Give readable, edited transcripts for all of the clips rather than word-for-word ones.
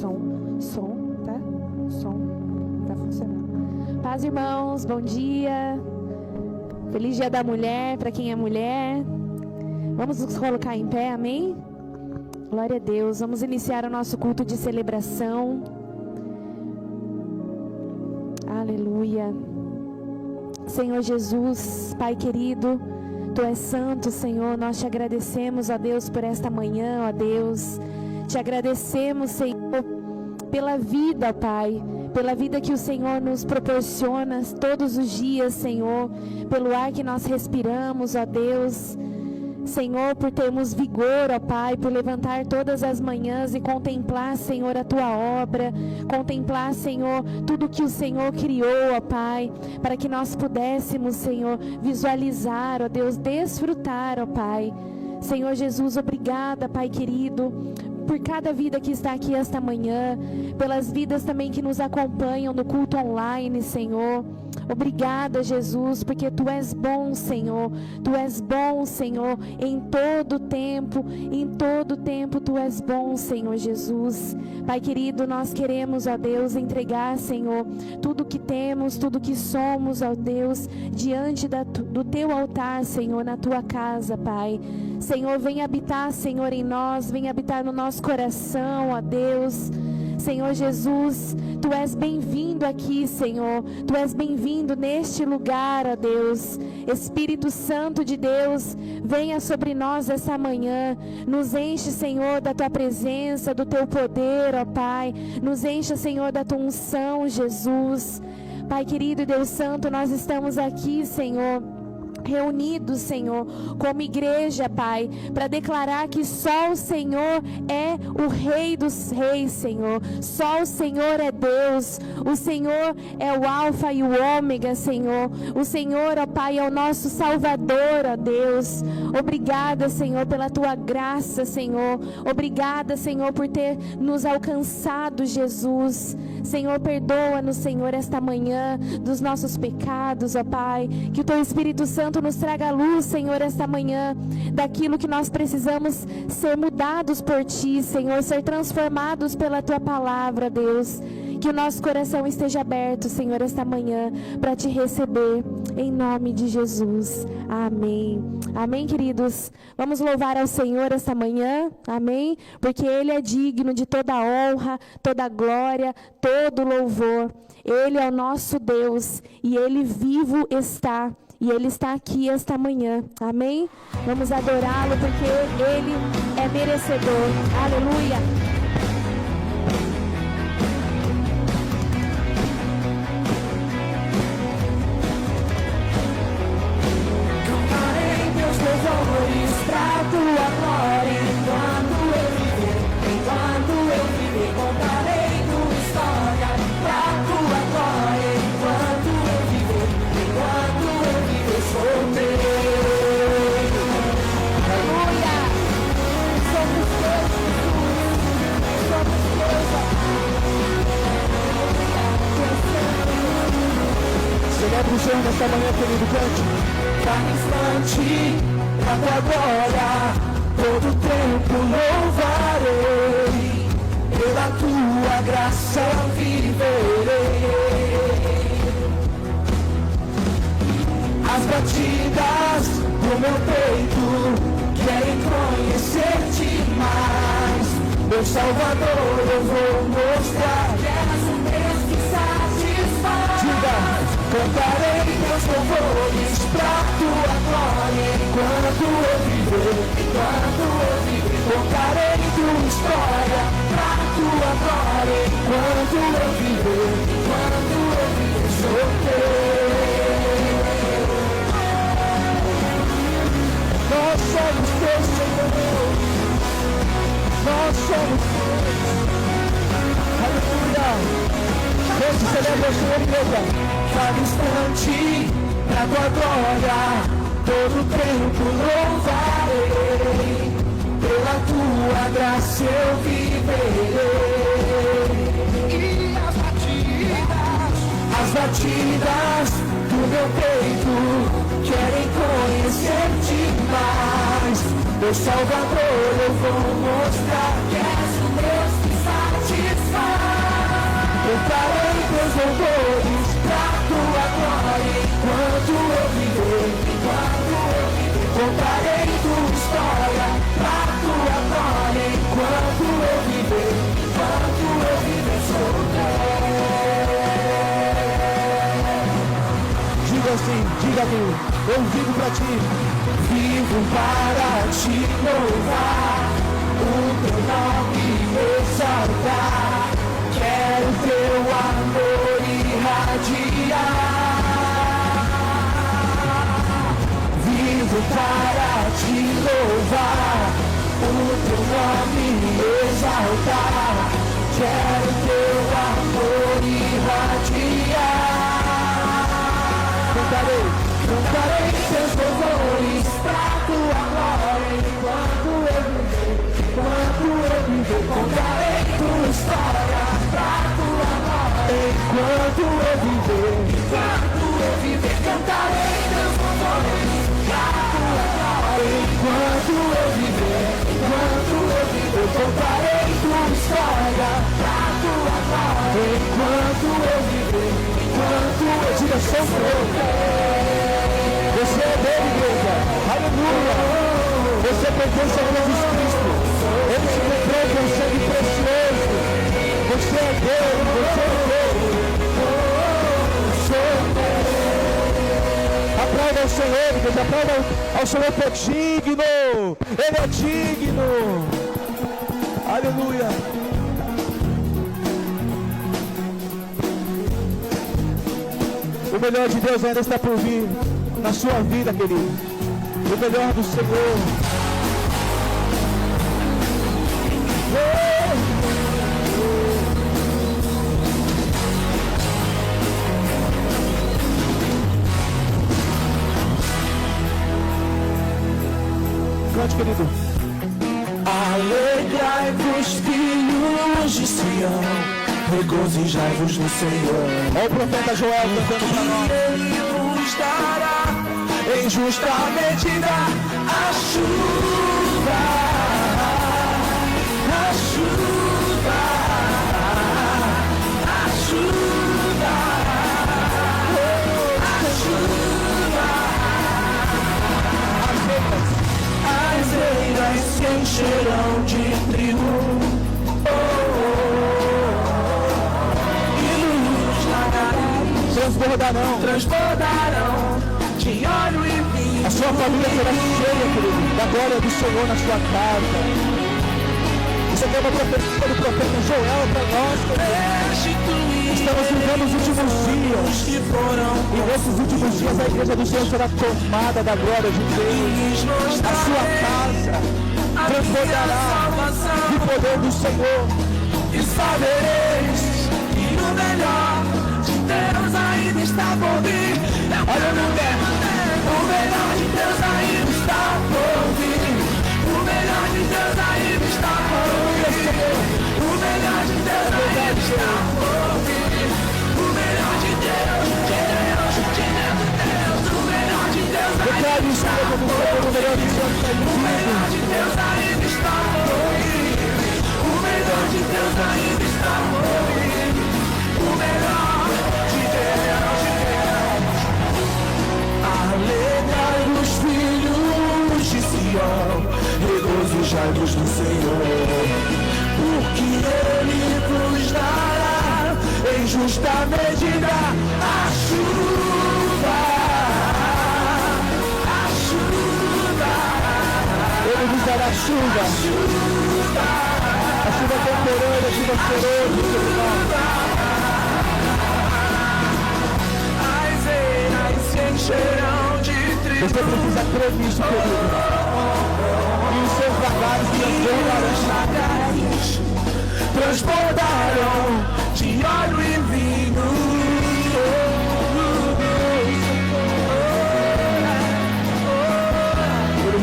Tá funcionando. Paz, irmãos, bom dia. Feliz Dia da Mulher, para quem é mulher. Vamos nos colocar em pé, amém? Glória a Deus. Vamos iniciar o nosso culto de celebração. Aleluia. Senhor Jesus, Pai querido, Tu és santo, Senhor. Nós te agradecemos, ó Deus, por esta manhã, ó Deus. Te agradecemos, Senhor, pela vida, Pai. Pela vida que o Senhor nos proporciona todos os dias, Senhor. Pelo ar que nós respiramos, ó Deus. Senhor, por termos vigor, ó Pai, por levantar todas as manhãs e contemplar, Senhor, a Tua obra, contemplar, Senhor, tudo que o Senhor criou, ó Pai, para que nós pudéssemos, Senhor, visualizar, ó Deus, desfrutar, ó Pai. Senhor Jesus, obrigada, Pai querido, por cada vida que está aqui esta manhã, pelas vidas também que nos acompanham no culto online, Senhor. Obrigada, Jesus, porque Tu és bom, Senhor. Tu és bom, Senhor, em todo tempo Tu és bom, Senhor Jesus. Pai querido, nós queremos, ó Deus, entregar, Senhor, tudo que temos, tudo que somos, ó Deus, diante do Teu altar, Senhor, na Tua casa, Pai. Senhor, vem habitar, Senhor, em nós, vem habitar no nosso coração, ó Deus. Senhor Jesus, Tu és bem-vindo aqui, Senhor. Tu és bem-vindo neste lugar, ó Deus. Espírito Santo de Deus, venha sobre nós essa manhã. Nos enche, Senhor, da Tua presença, do Teu poder, ó Pai. Nos enche, Senhor, da Tua unção, Jesus. Pai querido e Deus Santo, nós estamos aqui, Senhor, reunidos, Senhor, como igreja, Pai, para declarar que só o Senhor é o Rei dos Reis, Senhor. Só o Senhor é Deus. O Senhor é o Alfa e o Ômega, Senhor. O Senhor, ó Pai, é o nosso Salvador, ó Deus. Obrigada, Senhor, pela Tua graça, Senhor. Obrigada, Senhor, por ter nos alcançado, Jesus. Senhor, perdoa-nos, Senhor, esta manhã dos nossos pecados, ó Pai. Que o Teu Espírito Santo nos traga a luz, Senhor, esta manhã, daquilo que nós precisamos ser mudados por Ti, Senhor, ser transformados pela Tua palavra, Deus. Que o nosso coração esteja aberto, Senhor, esta manhã, para Te receber, em nome de Jesus. Amém. Amém, queridos? Vamos louvar ao Senhor esta manhã, amém? Porque Ele é digno de toda honra, toda glória, todo louvor. Ele é o nosso Deus e Ele vivo está. E Ele está aqui esta manhã, amém? Vamos adorá-lo porque Ele é merecedor, aleluia! Cantarei Teus louvores pra Tua glória, enquanto eu viver, contarei Tua história pra Tua glória, enquanto eu viver, sou Teu. Aleluia! Somos Teus, Jesus. Somos Teus. Celebre o Senhor nesta manhã, querido, cante. Cada instante, pra Tua glória, todo tempo louvarei. Pela Tua graça eu viverei. As batidas do meu peito querem conhecer-Te mais. Meu Salvador, eu vou mostrar que és o Deus que satisfaz. Diga, cantarei Teus louvores pra Tua glória, enquanto eu viver, contarei Tua história pra Tua glória, enquanto eu viver, sou Teu. Nós somos Teus, Senhor. Nós somos Teus. Aleluia. Vamos celebrar o Senhor, igreja. Cada instante, pra Tua glória, todo tempo louvarei. Pela Tua graça eu viverei. E as batidas do meu peito querem conhecer-Te mais. Meu Salvador, eu vou mostrar que és o Deus que satisfaz. louvores pra tua glória. Enquanto eu viver, contarei tua história pra tua glória. Enquanto eu viver, sou teu. Diga assim, diga-me, eu vivo pra ti. Vivo para te louvar, o teu nome exaltar. Quero teu amor irradiar. Vivo para te louvar, o teu nome exaltar. Quero teu amor irradiar. Cantarei teus louvores pra tua glória. Enquanto eu viver, contarei tua história pra tua glória. Enquanto eu viver, cantarei teus louvores pra tua glória. Enquanto eu viver, contarei tua história pra tua glória. Enquanto eu viver, diga, sou teu. Você é dele, igreja. Aleluia. Você pertence a Jesus Cristo. Ele se comprou com sangue precioso. Você é dele, você é dele. Aplauda ao Senhor, igreja. Aplauda ao Senhor que é digno. Ele é digno. Aleluia. O melhor de Deus ainda está por vir na sua vida, querido. O melhor do Senhor. Cante, querido. Alegrai-vos, filhos de Sião, regozijai-vos no Senhor. Olha o profeta Joel cantando para nós. Ele nos dará em justa medida a chuva, a chuva, a chuva, a chuva. As eiras se encherão de trigo. Transbordarão de óleo e vinho. A sua família será cheia, querido, da glória do Senhor na sua casa. Isso aqui é uma profecia do profeta Joel para nós, querido. Estamos vivendo os últimos dias. E nesses últimos dias a igreja do Senhor será tomada da glória de Deus. A sua casa transbordará do poder do Senhor. E sabereis que o melhor Deus ainda está por vir. Aleluia. O melhor de Deus ainda está por vir. O melhor de Deus ainda está por vir. O melhor de Deus ainda está por vir. O melhor de Deus, de Deus, de Deus. O melhor de Deus ainda está por vir. O melhor de Deus ainda está por vir. O melhor de Deus ainda está por vir. O melhor. Alegrai-vos, filhos de Sião, regozijai-vos no Senhor, porque Ele vos dará em justa medida a chuva, a chuva. Ele vos dará chuva, a chuva temporânea, a chuva serena. Encherão de trigo. Você precisa crer nisso, querido. E os seus vagares transbordarão de óleo e vinho. Ele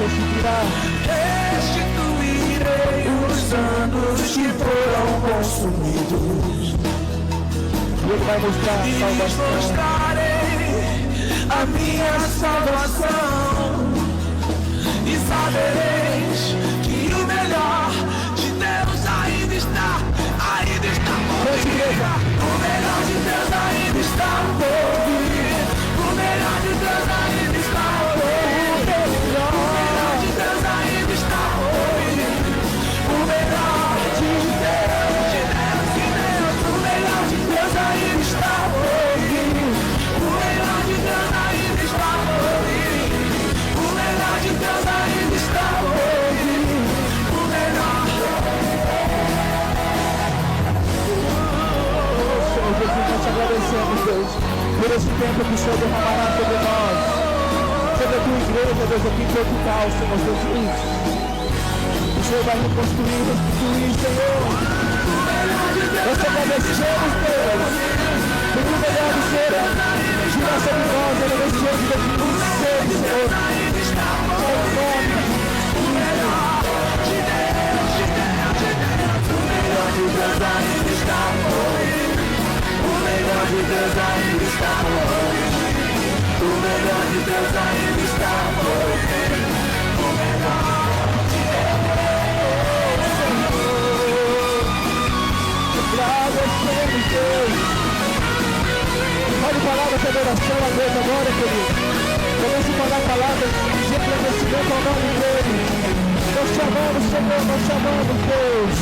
restituirei os anos que foram consumidos. E Ele vai mostrar a salvação. A minha salvação, e sabereis que o melhor de Deus ainda está por vir. O melhor de Deus ainda tempo que o Senhor derramará sobre nós, sobre a tua igreja, Deus, aqui em Portugal, Senhor Jesus. O Senhor vai reconstruir, restituir, Senhor. Nós te agradecemos, Deus, porque o melhor de ser girar sobre nós, ele nesse ano de 2026, Senhor. É o nome de Jesus. O melhor de Deus ainda está hoje. O melhor de Deus ainda está hoje. O melhor de Deus ainda está hoje. O melhor de Deus, Senhor. Agradecemos, Deus. Pode falar da tua adoração a Deus agora, querido. Comece a falar palavras de agradecimento ao nome dele. Nós chamamos, Senhor, nós chamamos, Deus.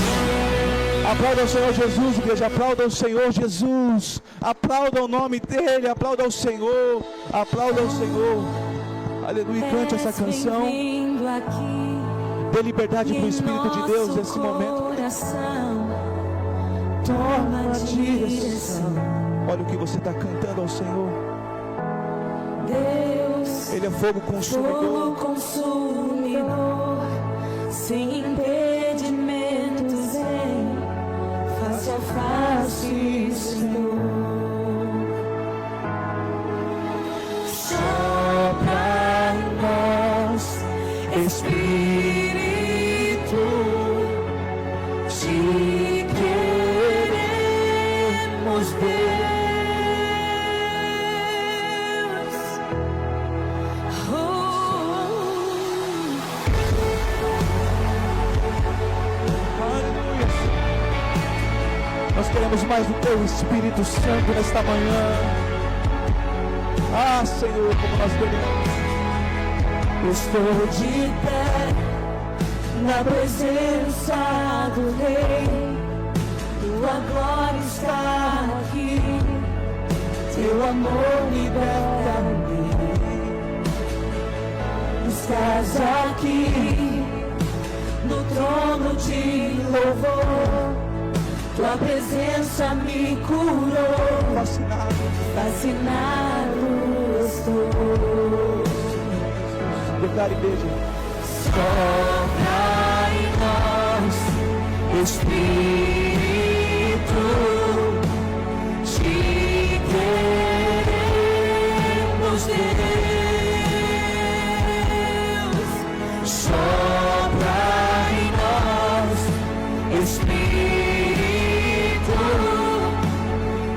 Aplauda o Senhor Jesus, igreja, aplauda o Senhor Jesus, aplauda o nome dele, aplauda o Senhor, aplauda o Senhor, aleluia, cante essa canção, dê liberdade para o Espírito de Deus nesse momento, toma a direção, olha o que você está cantando ao Senhor, Deus, ele é fogo consumidor, sem impedimentos em face a face, Senhor. Sopra em nós, Espírito, te queremos, Deus. Aleluia. Nós queremos mais do teu Espírito Santo nesta manhã. Ah, Senhor, como nós queremos. Estou de pé na presença do Rei. Tua glória está aqui. Teu amor liberta-me. Estás aqui no trono de louvor. Tua presença me curou, fascinado estou. Declare, igreja. Sopra em nós, Espírito, te queremos, Deus. Sopra em nós, Espírito,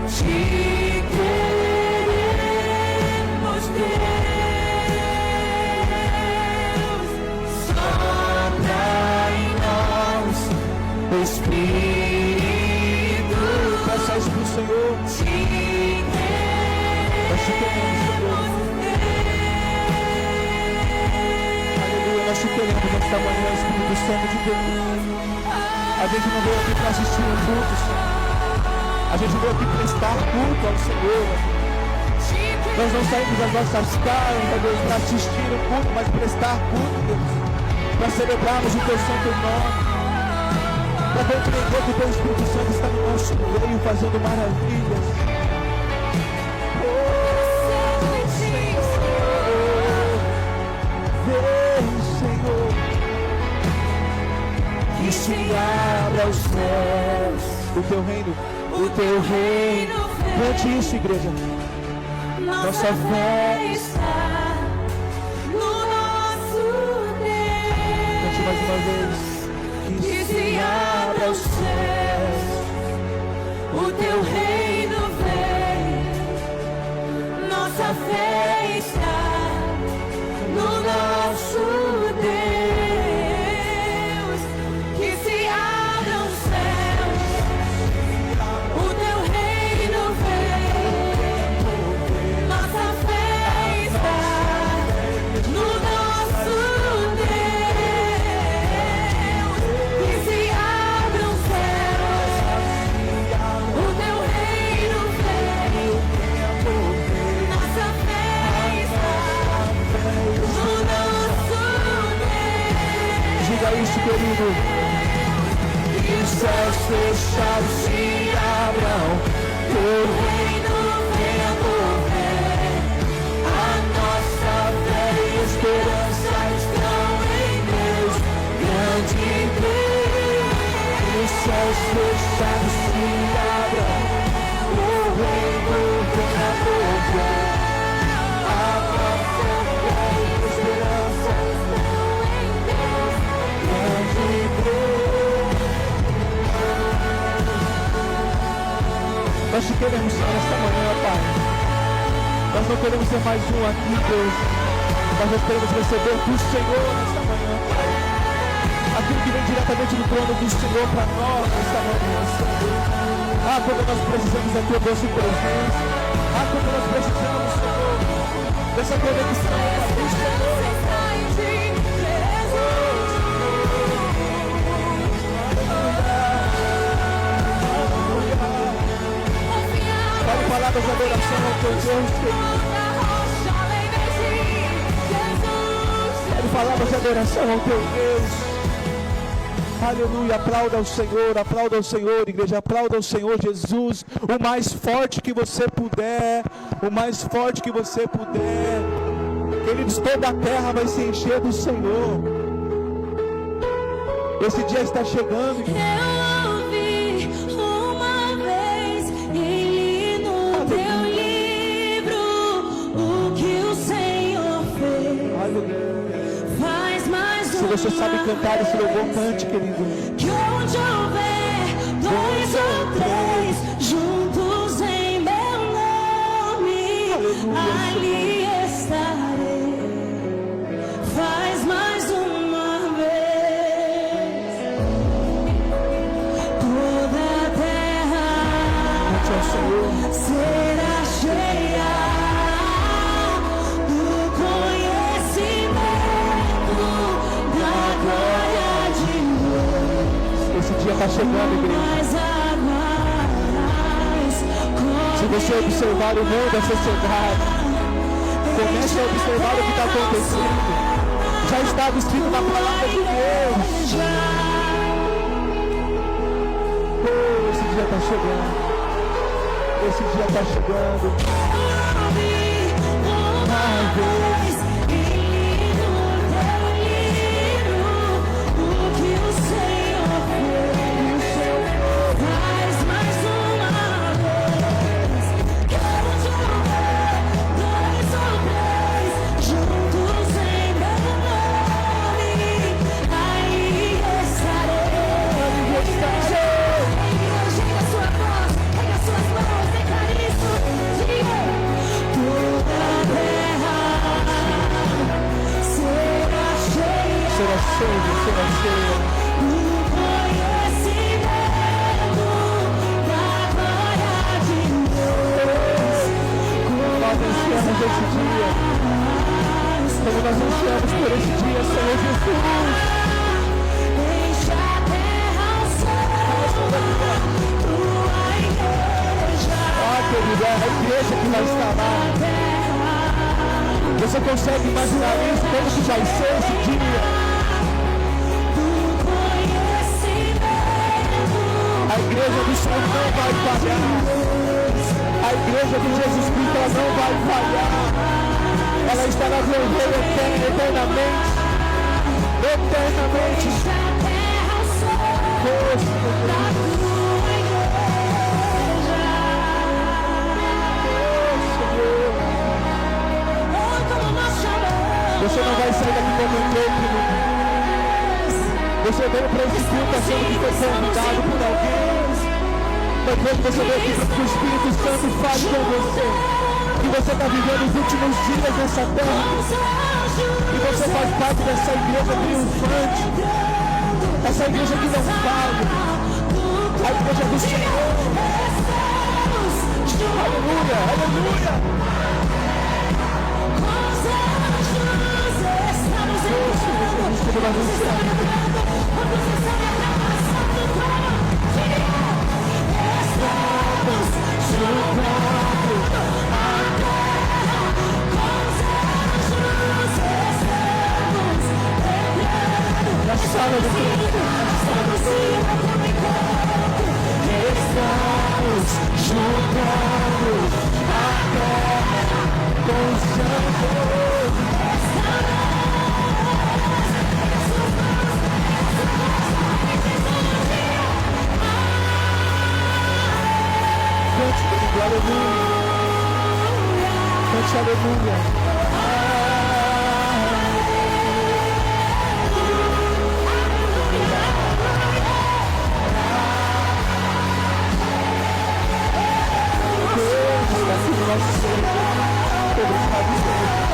te queremos, Deus. Sopra em nós, Espírito. Peça isso pro Senhor. Te queremos, aleluia, nós te queremos nesta manhã, Espírito Santo de Deus. A gente não veio aqui para assistir um culto, Senhor. A gente veio aqui prestar culto ao Senhor. Nós não saímos das nossas casas, Deus, para assistir o culto, mas prestar culto, Deus, para celebrarmos o teu santo nome, para compreender que o teu Espírito Santo está no nosso meio, fazendo maravilhas. Vem, Senhor, que se abra os céus, o teu reino, cante isso, igreja. Nossa fé está no nosso Deus. Cante mais uma vez. Que se abra os céus, o teu reino vem. Nossa fé está no nosso Deus. Que se abram os céus, o teu reino vem. Nossa fé está no nosso Deus. Que se abram os céus, o teu reino vem. Nossa fé está no nosso Deus. Diga isso, querido. E os céus fechados se abram, teu reino venha correr. céus fechados se abram, o reino venha mover. A nossa fé e esperança pode crer. Nós te queremos nesta manhã, Pai. Nós não queremos ser mais um aqui, Deus, mas nós queremos receber do Senhor nesta manhã, Pai. Aquilo que vem diretamente do trono do Senhor para nós nesta manhã, Senhor. Ah, como nós precisamos da tua doce presença. Ah, como nós precisamos, Senhor, dessa conexão do Senhor. Fale palavras de adoração ao teu Deus, querido. Fale palavras de adoração ao teu Deus. Aleluia, aplauda ao Senhor, igreja, aplauda ao Senhor Jesus, o mais forte que você puder, o mais forte que você puder. Queridos, toda a terra vai se encher do Senhor. Esse dia está chegando, igreja. Eu ouvi uma vez e li no teu livro o que o Senhor fez. Aleluia. Faz mais Se você sabe cantar esse louvor, cante, querido. que onde houver dois ou três juntos em meu nome, ali estarei. Faz mais uma vez. Toda a terra Cante ao Senhor. será cheia do conhecimento da glória de Deus. Esse dia está chegando, igreja. As águas Se você observar o mundo, a sociedade, comece a observar o que está acontecendo. Já estava escrito na palavra de Deus. Oh, esse dia está chegando. Esse dia está chegando. uma vez e li no teu livro o que o Senhor fez. Faz mais uma vez. Que onde houver dois ou três juntos em meu nome, aí estarei. Igreja, erga a sua voz, erga as suas mãos, declare isso. Diga: toda a terra será cheia Será cheio, será cheio. do conhecimento da glória de Deus. Nós ansiamos esse dia. Como nós ansiamos por esse dia, Senhor Jesus. Enche a terra ao céu, tua igreja. Ah, querido, é a igreja que vai estar lá. Você consegue imaginar isso? Como que vai ser esse dia? A igreja do Senhor não vai falhar. A igreja de Jesus Cristo, ela não vai falhar. Ela estará vermelha eternamente. Eternamente. Oh, Senhor. Você não vai sair daqui como um outro. Você veio para esse culto achando que foi convidado por alguém. Mas quando você veio aqui para que o Espírito Santo fale com você, que você está vivendo os últimos dias nessa terra, e você faz parte dessa igreja triunfante, essa igreja que não falha, a igreja do Senhor. Aleluia, aleluia. Na sala do Cante aleluia. Deus está aqui no nosso ser. Obrigado, Senhor.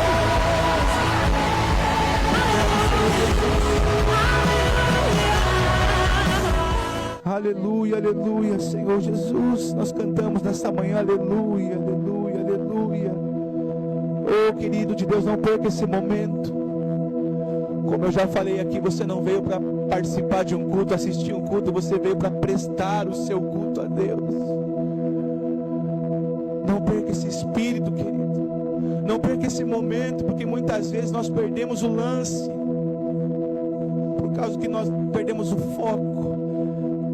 Aleluia, aleluia, Senhor Jesus. Nós cantamos nessa manhã, aleluia, aleluia, aleluia. Oh, querido de Deus, não perca esse momento. Como eu já falei aqui, você não veio para participar de um culto, assistir um culto, você veio para prestar o seu culto a Deus. Não perca esse espírito, querido. Não perca esse momento, porque muitas vezes nós perdemos o lance, por causa que nós perdemos o foco.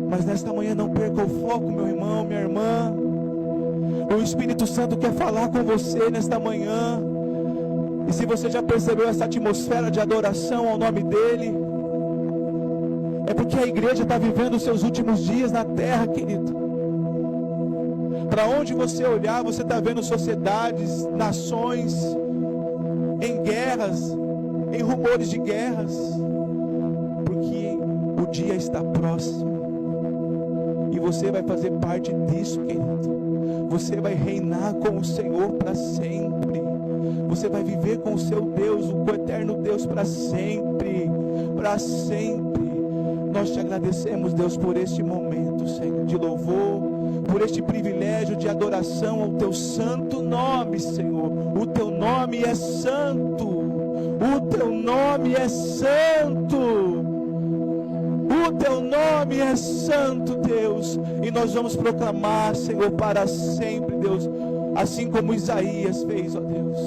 Mas nesta manhã não perca o foco, meu irmão, minha irmã. O Espírito Santo quer falar com você nesta manhã. E se você já percebeu essa atmosfera de adoração ao nome dEle, é porque a igreja está vivendo os seus últimos dias na terra, querido. Para onde você olhar, você está vendo sociedades, nações em guerras, em rumores de guerras, porque o dia está próximo. E você vai fazer parte disso, querido. Você vai reinar com o Senhor para sempre. Você vai viver com o seu Deus, o eterno Deus, para sempre. Para sempre. Nós te agradecemos, Deus, por este momento, Senhor, de louvor, por este privilégio de adoração ao teu santo nome, Senhor. O teu nome é santo. O teu nome é santo. O teu nome é santo, Deus, e nós vamos proclamar, Senhor, para sempre, Deus, assim como Isaías fez, ó Deus.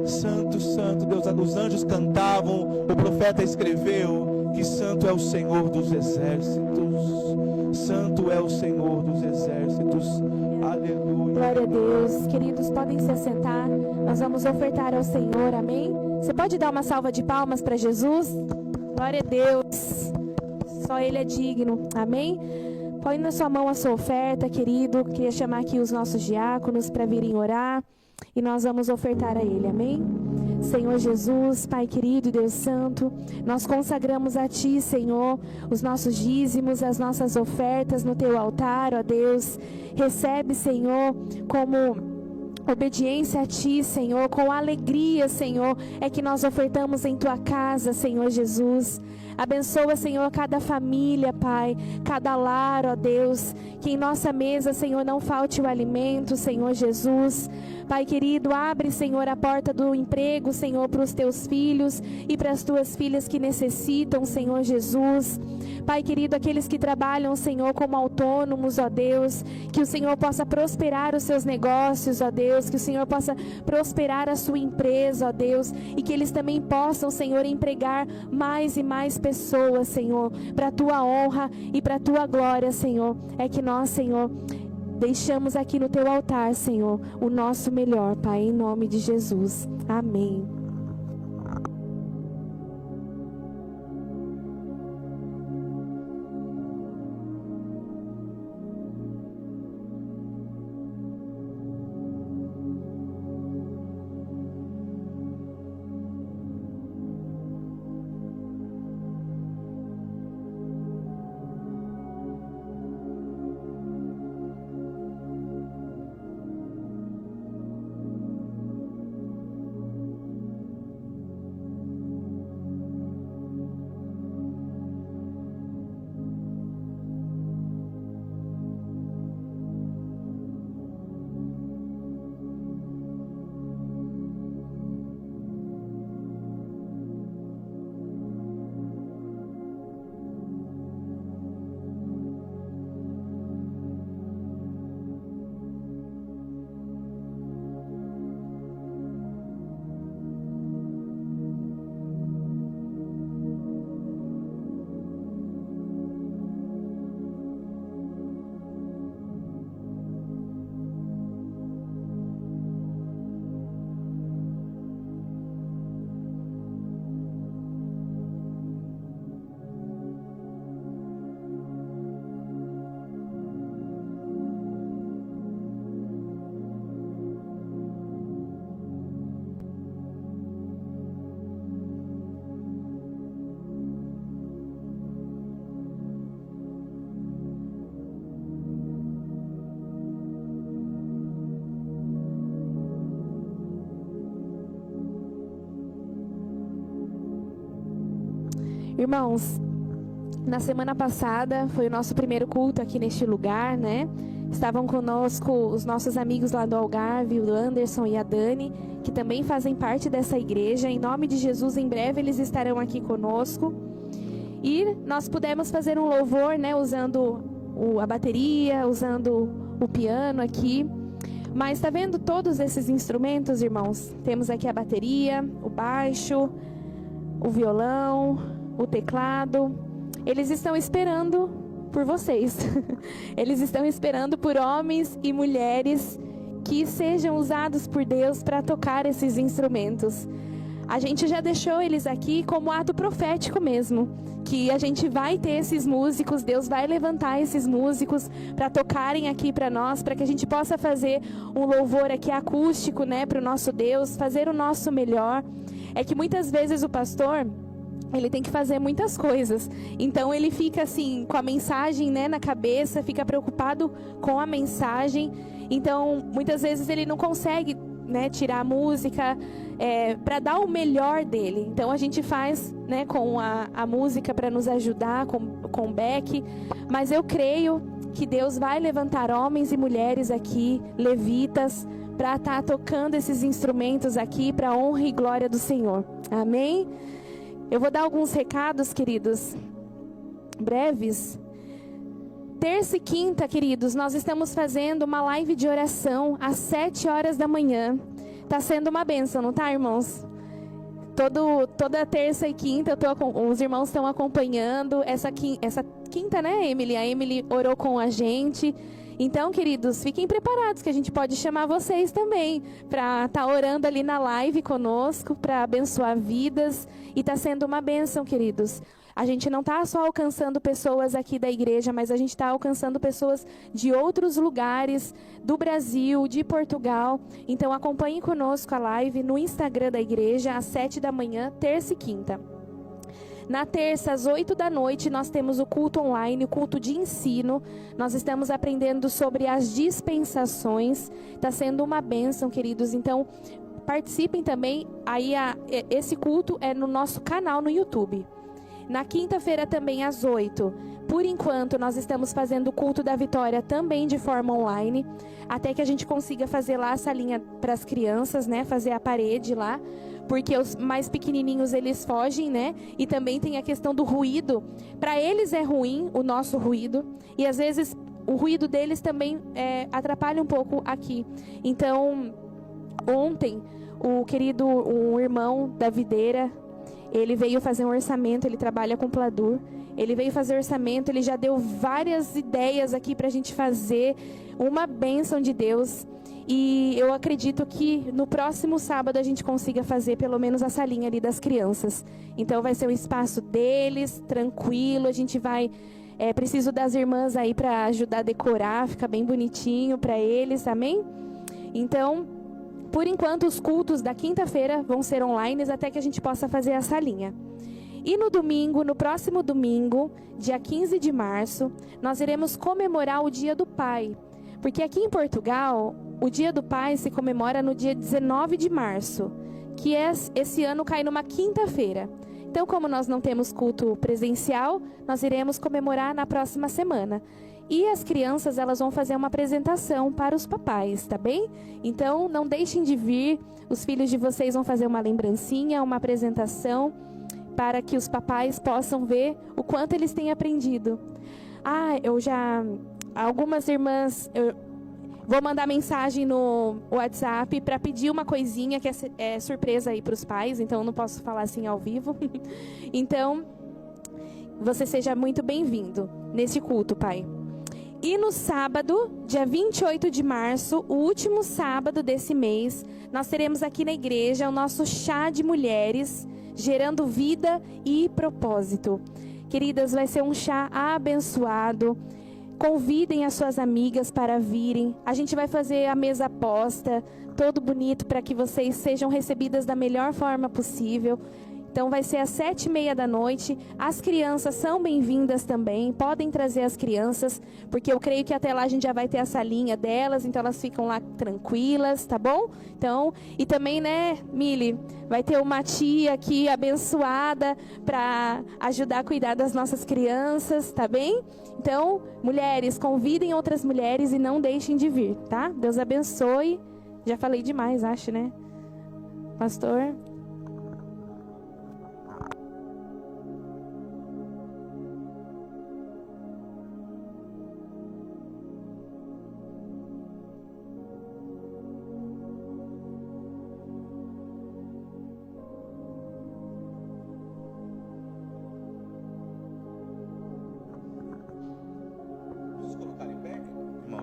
Santo, santo, Deus, os anjos cantavam, o profeta escreveu que santo é o Senhor dos exércitos. Santo é o Senhor dos exércitos. Aleluia. Glória a Deus. Queridos, podem se assentar. Nós vamos ofertar ao Senhor, amém? Você pode dar uma salva de palmas para Jesus? Glória a Deus. Só Ele é digno, amém? Põe na sua mão a sua oferta, querido. Queria chamar aqui os nossos diáconos para virem orar. E nós vamos ofertar a Ele, amém? Senhor Jesus, Pai querido, Deus Santo, nós consagramos a Ti, Senhor, os nossos dízimos, as nossas ofertas no Teu altar, ó Deus. Recebe, Senhor, como obediência a Ti, Senhor, com alegria, Senhor, é que nós ofertamos em Tua casa, Senhor Jesus. Abençoa, Senhor, cada família, Pai, cada lar, ó Deus, que em nossa mesa, Senhor, não falte o alimento, Senhor Jesus. Pai querido, abre, Senhor, a porta do emprego, Senhor, para os Teus filhos e para as Tuas filhas que necessitam, Senhor Jesus. Pai querido, aqueles que trabalham, Senhor, como autônomos, ó Deus, que o Senhor possa prosperar os seus negócios, ó Deus, que o Senhor possa prosperar a sua empresa, ó Deus, e que eles também possam, Senhor, empregar mais e mais pessoas, Senhor, para a Tua honra e para a Tua glória, Senhor. É que nós, Senhor, deixamos aqui no Teu altar, Senhor, o nosso melhor, Pai, em nome de Jesus. Amém. Irmãos, na semana passada foi o nosso primeiro culto aqui neste lugar, né? Estavam conosco os nossos amigos lá do Algarve, o Anderson e a Dani, que também fazem parte dessa igreja. Em nome de Jesus, em breve eles estarão aqui conosco. E nós pudemos fazer um louvor, né? Usando a bateria, usando o piano aqui. Mas está vendo todos esses instrumentos, irmãos? Temos aqui a bateria, o baixo, o violão, o teclado. Eles estão esperando por vocês. Eles estão esperando por homens e mulheres que sejam usados por Deus para tocar esses instrumentos. A gente já deixou eles aqui como ato profético mesmo, que a gente vai ter esses músicos, Deus vai levantar esses músicos para tocarem aqui para nós, para que a gente possa fazer um louvor aqui acústico, né, para o nosso Deus, fazer o nosso melhor. É que muitas vezes o pastor, ele tem que fazer muitas coisas, então ele fica assim, com a mensagem, né, na cabeça, fica preocupado com a mensagem, então muitas vezes ele não consegue, né, tirar a música para dar o melhor dele. Então a gente faz, né, com a música para nos ajudar, com o back, mas eu creio que Deus vai levantar homens e mulheres aqui, levitas, para estar tocando esses instrumentos aqui para a honra e glória do Senhor. Amém? Eu vou dar alguns recados, queridos, breves. Terça e quinta, queridos, nós estamos fazendo uma live de oração às 7 horas da manhã. Tá sendo uma bênção, não tá, irmãos? Toda terça e quinta, os irmãos estão acompanhando. Essa quinta, né, Emily? A Emily orou com a gente. Então, queridos, fiquem preparados que a gente pode chamar vocês também para estar orando ali na live conosco, para abençoar vidas. E está sendo uma bênção, queridos. A gente não está só alcançando pessoas aqui da igreja, mas a gente está alcançando pessoas de outros lugares, do Brasil, de Portugal. Então acompanhem conosco a live no Instagram da igreja, às 7 da manhã, terça e quinta. Na terça, às 8 da noite, nós temos o culto online, o culto de ensino. Nós estamos aprendendo sobre as dispensações. Está sendo uma bênção, queridos. Então, participem também. Aí, esse culto é no nosso canal no YouTube. Na quinta-feira também às 8. Por enquanto, nós estamos fazendo o culto da vitória também de forma online, até que a gente consiga fazer lá a salinha para as crianças, né? Fazer a parede lá, porque os mais pequenininhos eles fogem, né? E também tem a questão do ruído. Para eles é ruim o nosso ruído, e às vezes o ruído deles também atrapalha um pouco aqui. Então, ontem, um irmão da videira, ele veio fazer um orçamento, ele trabalha com Pladur. Ele veio fazer orçamento, ele já deu várias ideias aqui para a gente fazer, uma bênção de Deus. E eu acredito que no próximo sábado a gente consiga fazer pelo menos a salinha ali das crianças. Então vai ser um espaço deles, tranquilo, a gente vai... preciso das irmãs aí para ajudar a decorar, ficar bem bonitinho para eles, amém? Então... por enquanto, os cultos da quinta-feira vão ser online até que a gente possa fazer a salinha. E no próximo domingo, dia 15 de março, nós iremos comemorar o Dia do Pai. Porque aqui em Portugal, o Dia do Pai se comemora no dia 19 de março, que esse ano cai numa quinta-feira. Então, como nós não temos culto presencial, nós iremos comemorar na próxima semana. E as crianças, elas vão fazer uma apresentação para os papais, tá bem? Então, não deixem de vir. Os filhos de vocês vão fazer uma lembrancinha, uma apresentação, para que os papais possam ver o quanto eles têm aprendido. Algumas irmãs, eu vou mandar mensagem no WhatsApp para pedir uma coisinha que é surpresa aí para os pais, então eu não posso falar assim ao vivo. Então, você seja muito bem-vindo nesse culto, pai. E no sábado, dia 28 de março, o último sábado desse mês, nós teremos aqui na igreja o nosso chá de mulheres, gerando vida e propósito. Queridas, vai ser um chá abençoado. Convidem as suas amigas para virem. A gente vai fazer a mesa posta, todo bonito, para que vocês sejam recebidas da melhor forma possível. Então vai ser às 7h30 da noite. As crianças são bem-vindas também. Podem trazer as crianças, porque eu creio que até lá a gente já vai ter a salinha delas, então elas ficam lá tranquilas, tá bom? Então, e também, né, Mili, vai ter uma tia aqui abençoada para ajudar a cuidar das nossas crianças, tá bem? Então, mulheres, convidem outras mulheres e não deixem de vir, tá? Deus abençoe. Já falei demais, acho, né? Pastor?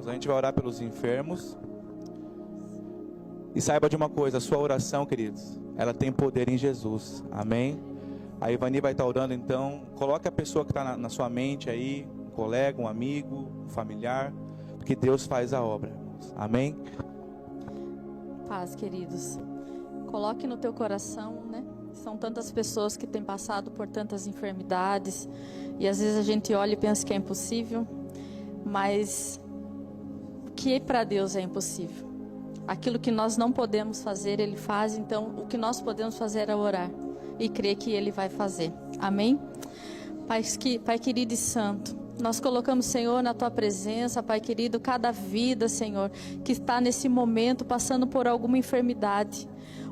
A gente vai orar pelos enfermos. E saiba de uma coisa, a sua oração, queridos, ela tem poder em Jesus, amém? A Ivani vai estar orando, então coloque a pessoa que está na sua mente aí, um colega, um amigo, um familiar, porque Deus faz a obra, irmãos, amém? Paz, queridos, coloque no teu coração, né? São tantas pessoas que têm passado por tantas enfermidades, e às vezes a gente olha e pensa que é impossível, mas o que para Deus é impossível? Aquilo que nós não podemos fazer, Ele faz. Então o que nós podemos fazer é orar e crer que Ele vai fazer, amém? Pai querido e santo, nós colocamos, Senhor, na Tua presença, Pai querido, cada vida, Senhor, que está nesse momento passando por alguma enfermidade.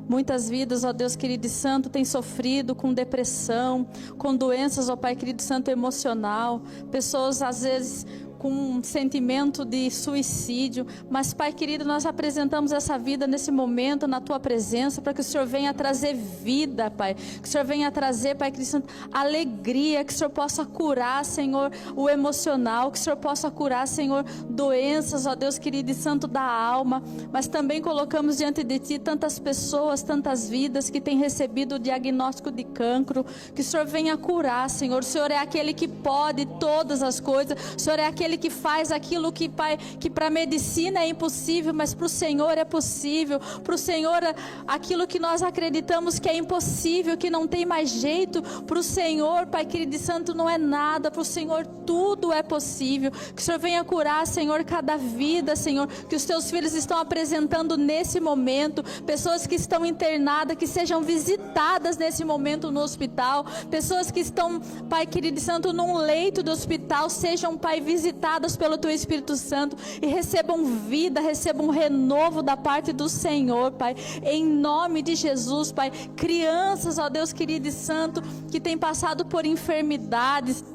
Muitas vidas, ó Deus querido e santo, têm sofrido com depressão, com doenças, ó Pai querido e santo, emocional. Pessoas às vezes com um sentimento de suicídio, mas Pai querido, nós apresentamos essa vida nesse momento na Tua presença, para que o Senhor venha trazer vida, Pai, que o Senhor venha trazer, Pai querido santo, alegria, que o Senhor possa curar, Senhor, o emocional, que o Senhor possa curar, Senhor, doenças, ó Deus querido e santo, da alma. Mas também colocamos diante de Ti tantas pessoas, tantas vidas que têm recebido o diagnóstico de cancro, que o Senhor venha curar, Senhor. O Senhor é aquele que pode todas as coisas, o Senhor é aquele que faz aquilo que, Pai, que para a medicina é impossível, mas para o Senhor é possível. Para o Senhor, aquilo que nós acreditamos que é impossível, que não tem mais jeito, para o Senhor, Pai querido e santo, não é nada. Para o Senhor tudo é possível. Que o Senhor venha curar, Senhor, cada vida, Senhor, que os Teus filhos estão apresentando nesse momento. Pessoas que estão internadas, que sejam visitadas nesse momento no hospital. Pessoas que estão, Pai querido e santo, num leito do hospital, sejam, Pai, visitadas pelo Teu Espírito Santo e recebam vida, recebam renovo da parte do Senhor, Pai, em nome de Jesus, Pai. Crianças, ó Deus querido e santo, que têm passado por enfermidades,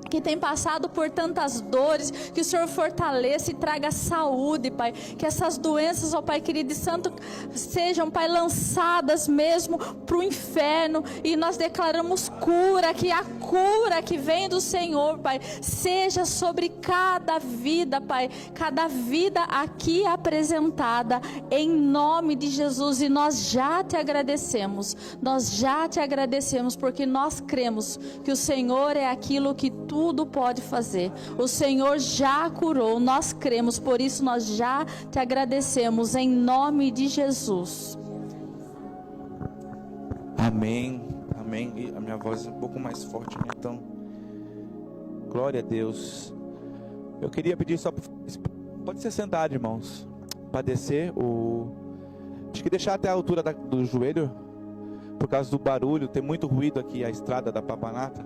que tem passado por tantas dores, que o Senhor fortaleça e traga saúde, Pai, que essas doenças, ó Pai querido e santo, sejam, Pai, lançadas mesmo para o inferno, e nós declaramos cura, que a cura que vem do Senhor, Pai, seja sobre cada vida, Pai, cada vida aqui apresentada, em nome de Jesus. E nós já Te agradecemos, porque nós cremos que o Senhor é aquilo que tudo pode fazer. O Senhor já curou, nós cremos, por isso nós já Te agradecemos, em nome de Jesus. Amém, amém. E a minha voz é um pouco mais forte, né? Então, glória a Deus. Eu queria pedir só, pode ser sentado, irmãos, para descer acho que deixar até a altura do joelho, por causa do barulho, tem muito ruído aqui, a estrada da Papanatas.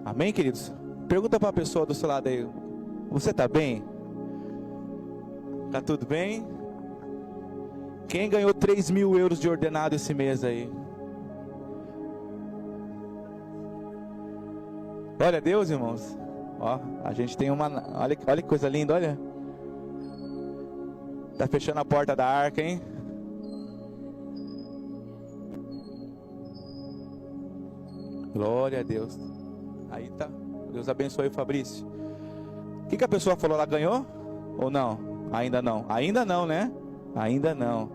Amém, queridos? Pergunta para a pessoa do seu lado aí, você está bem? Está tudo bem? Quem ganhou 3.000 euros de ordenado esse mês aí? Glória a Deus, irmãos. Ó, a gente tem olha que coisa linda, olha. Tá fechando a porta da arca, hein? Glória a Deus. Aí tá. Deus abençoe o Fabrício. O que a pessoa falou? Ela ganhou? Ou não? Ainda não. Ainda não, né? Ainda não.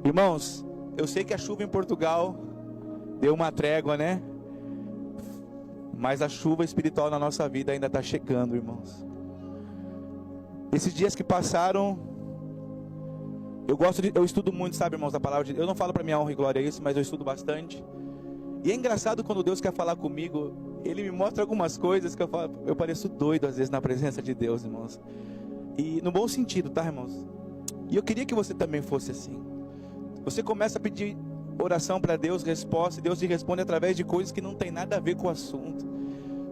Irmãos, eu sei que a chuva em Portugal deu uma trégua, né? Mas a chuva espiritual na nossa vida ainda está chegando, irmãos. Esses dias que passaram, Eu estudo muito, sabe, irmãos, a palavra de Deus. Eu não falo para minha honra e glória isso, mas eu estudo bastante. E é engraçado quando Deus quer falar comigo, Ele me mostra algumas coisas que eu pareço doido às vezes na presença de Deus, irmãos. E no bom sentido, tá, irmãos? E eu queria que você também fosse assim. Você começa a pedir oração para Deus, resposta, e Deus te responde através de coisas que não tem nada a ver com o assunto.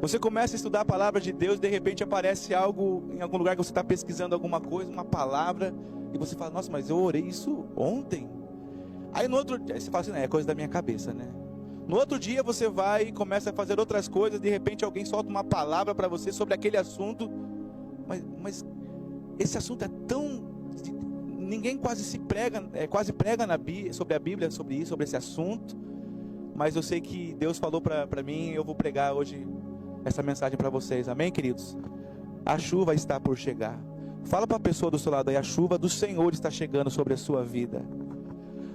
Você começa a estudar a palavra de Deus, de repente aparece algo em algum lugar que você está pesquisando alguma coisa, uma palavra, e você fala, nossa, mas eu orei isso ontem. Aí no outro dia, você fala assim, é coisa da minha cabeça, né? No outro dia você vai e começa a fazer outras coisas, de repente alguém solta uma palavra para você sobre aquele assunto, mas esse assunto é tão... Ninguém quase prega sobre a Bíblia, sobre isso, sobre esse assunto, mas eu sei que Deus falou para mim, eu vou pregar hoje essa mensagem para vocês, amém, queridos? A chuva está por chegar. Fala para a pessoa do seu lado aí, a chuva do Senhor está chegando sobre a sua vida.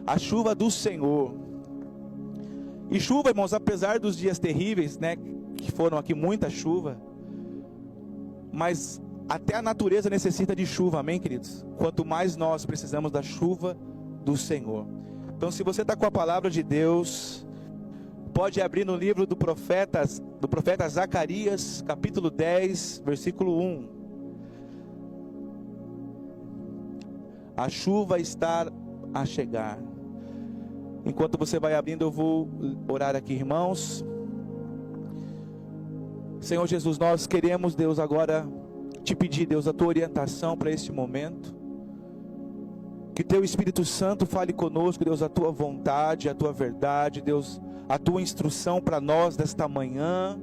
A chuva do Senhor. E chuva, irmãos, apesar dos dias terríveis, né, que foram aqui muita chuva, mas até a natureza necessita de chuva, amém, queridos? Quanto mais nós precisamos da chuva do Senhor. Então, se você está com a palavra de Deus, pode abrir no livro do profeta Zacarias, capítulo 10, versículo 1. A chuva está a chegar. Enquanto você vai abrindo, eu vou orar aqui, irmãos. Senhor Jesus, nós queremos, Deus, agora te pedir, Deus, a tua orientação para este momento. Que teu Espírito Santo fale conosco, Deus, a tua vontade, a tua verdade, Deus, a tua instrução para nós desta manhã.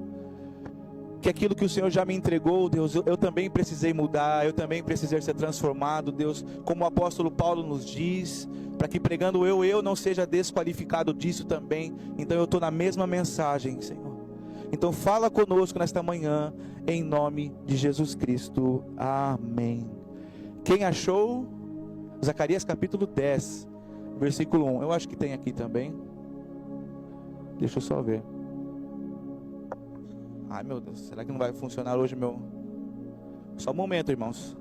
Que aquilo que o Senhor já me entregou, Deus, eu também precisei mudar, eu também precisei ser transformado, Deus, como o apóstolo Paulo nos diz, para que pregando eu não seja desqualificado disso também. Então eu estou na mesma mensagem, Senhor. Então fala conosco nesta manhã, em nome de Jesus Cristo, amém. Quem achou? Zacarias capítulo 10, versículo 1, eu acho que tem aqui também. Deixa eu só ver. Ai meu Deus, será que não vai funcionar hoje meu... Só um momento, irmãos.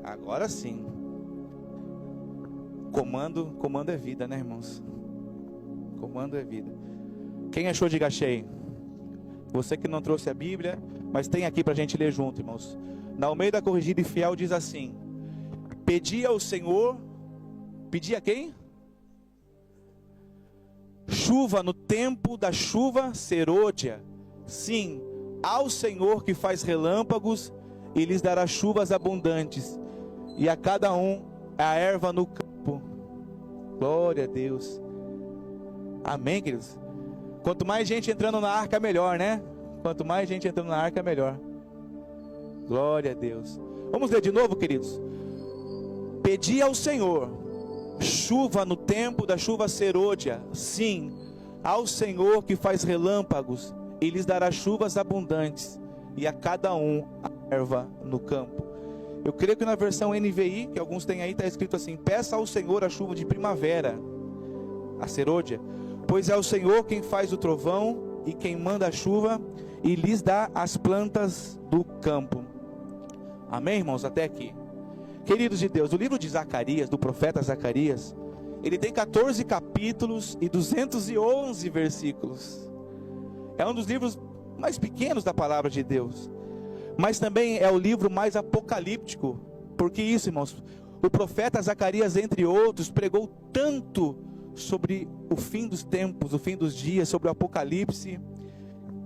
Agora sim. Comando é vida, né, irmãos? Comando é vida. Quem achou, diga achei. Você que não trouxe a Bíblia, mas tem aqui pra gente ler junto, irmãos. Na Almeida Corrigida e Fiel diz assim: pedi ao Senhor, pedi a quem? Chuva no tempo da chuva serôdia. Sim, ao Senhor que faz relâmpagos e lhes dará chuvas abundantes, e a cada um a erva no campo. Glória a Deus. Amém, queridos? Quanto mais gente entrando na arca, melhor, né? Quanto mais gente entrando na arca, melhor. Glória a Deus. Vamos ler de novo, queridos. Pedi ao Senhor chuva no tempo da chuva serôdia. Sim, ao Senhor que faz relâmpagos e lhes dará chuvas abundantes, e a cada um a erva no campo. Eu creio que na versão NVI, que alguns têm aí, está escrito assim: peça ao Senhor a chuva de primavera, a serôdia, pois é o Senhor quem faz o trovão e quem manda a chuva e lhes dá as plantas do campo. Amém, irmãos? Até aqui. Queridos de Deus, o livro de Zacarias, do profeta Zacarias, ele tem 14 capítulos e 211 versículos. É um dos livros mais pequenos da palavra de Deus, mas também é o livro mais apocalíptico. Porque isso, irmãos, o profeta Zacarias, entre outros, pregou tanto sobre o fim dos tempos, o fim dos dias, sobre o Apocalipse.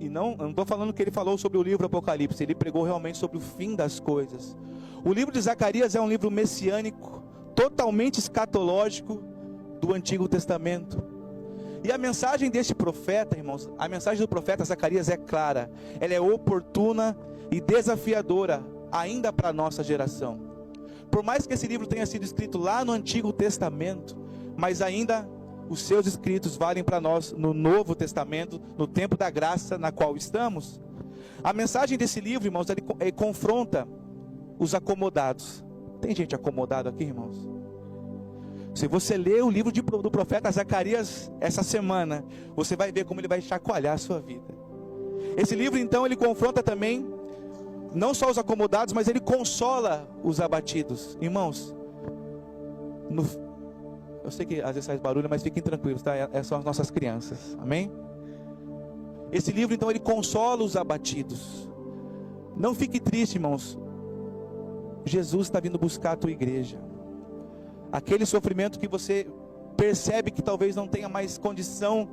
E não estou falando que ele falou sobre o livro Apocalipse, ele pregou realmente sobre o fim das coisas. O livro de Zacarias é um livro messiânico, totalmente escatológico do Antigo Testamento. E a mensagem deste profeta, irmãos, a mensagem do profeta Zacarias é clara, ela é oportuna e desafiadora ainda para a nossa geração. Por mais que esse livro tenha sido escrito lá no Antigo Testamento, mas ainda os seus escritos valem para nós no Novo Testamento, no tempo da graça na qual estamos. A mensagem desse livro, irmãos, ele confronta os acomodados. Tem gente acomodada aqui, irmãos? Se você ler o livro do profeta Zacarias essa semana, você vai ver como ele vai chacoalhar a sua vida. Esse livro então ele confronta também não só os acomodados, mas ele consola os abatidos. Irmãos, eu sei que às vezes faz barulho, mas fiquem tranquilos, tá? São as nossas crianças, amém? Esse livro então ele consola os abatidos. Não fique triste, irmãos. Jesus está vindo buscar a tua igreja. Aquele sofrimento que você percebe que talvez não tenha mais condição,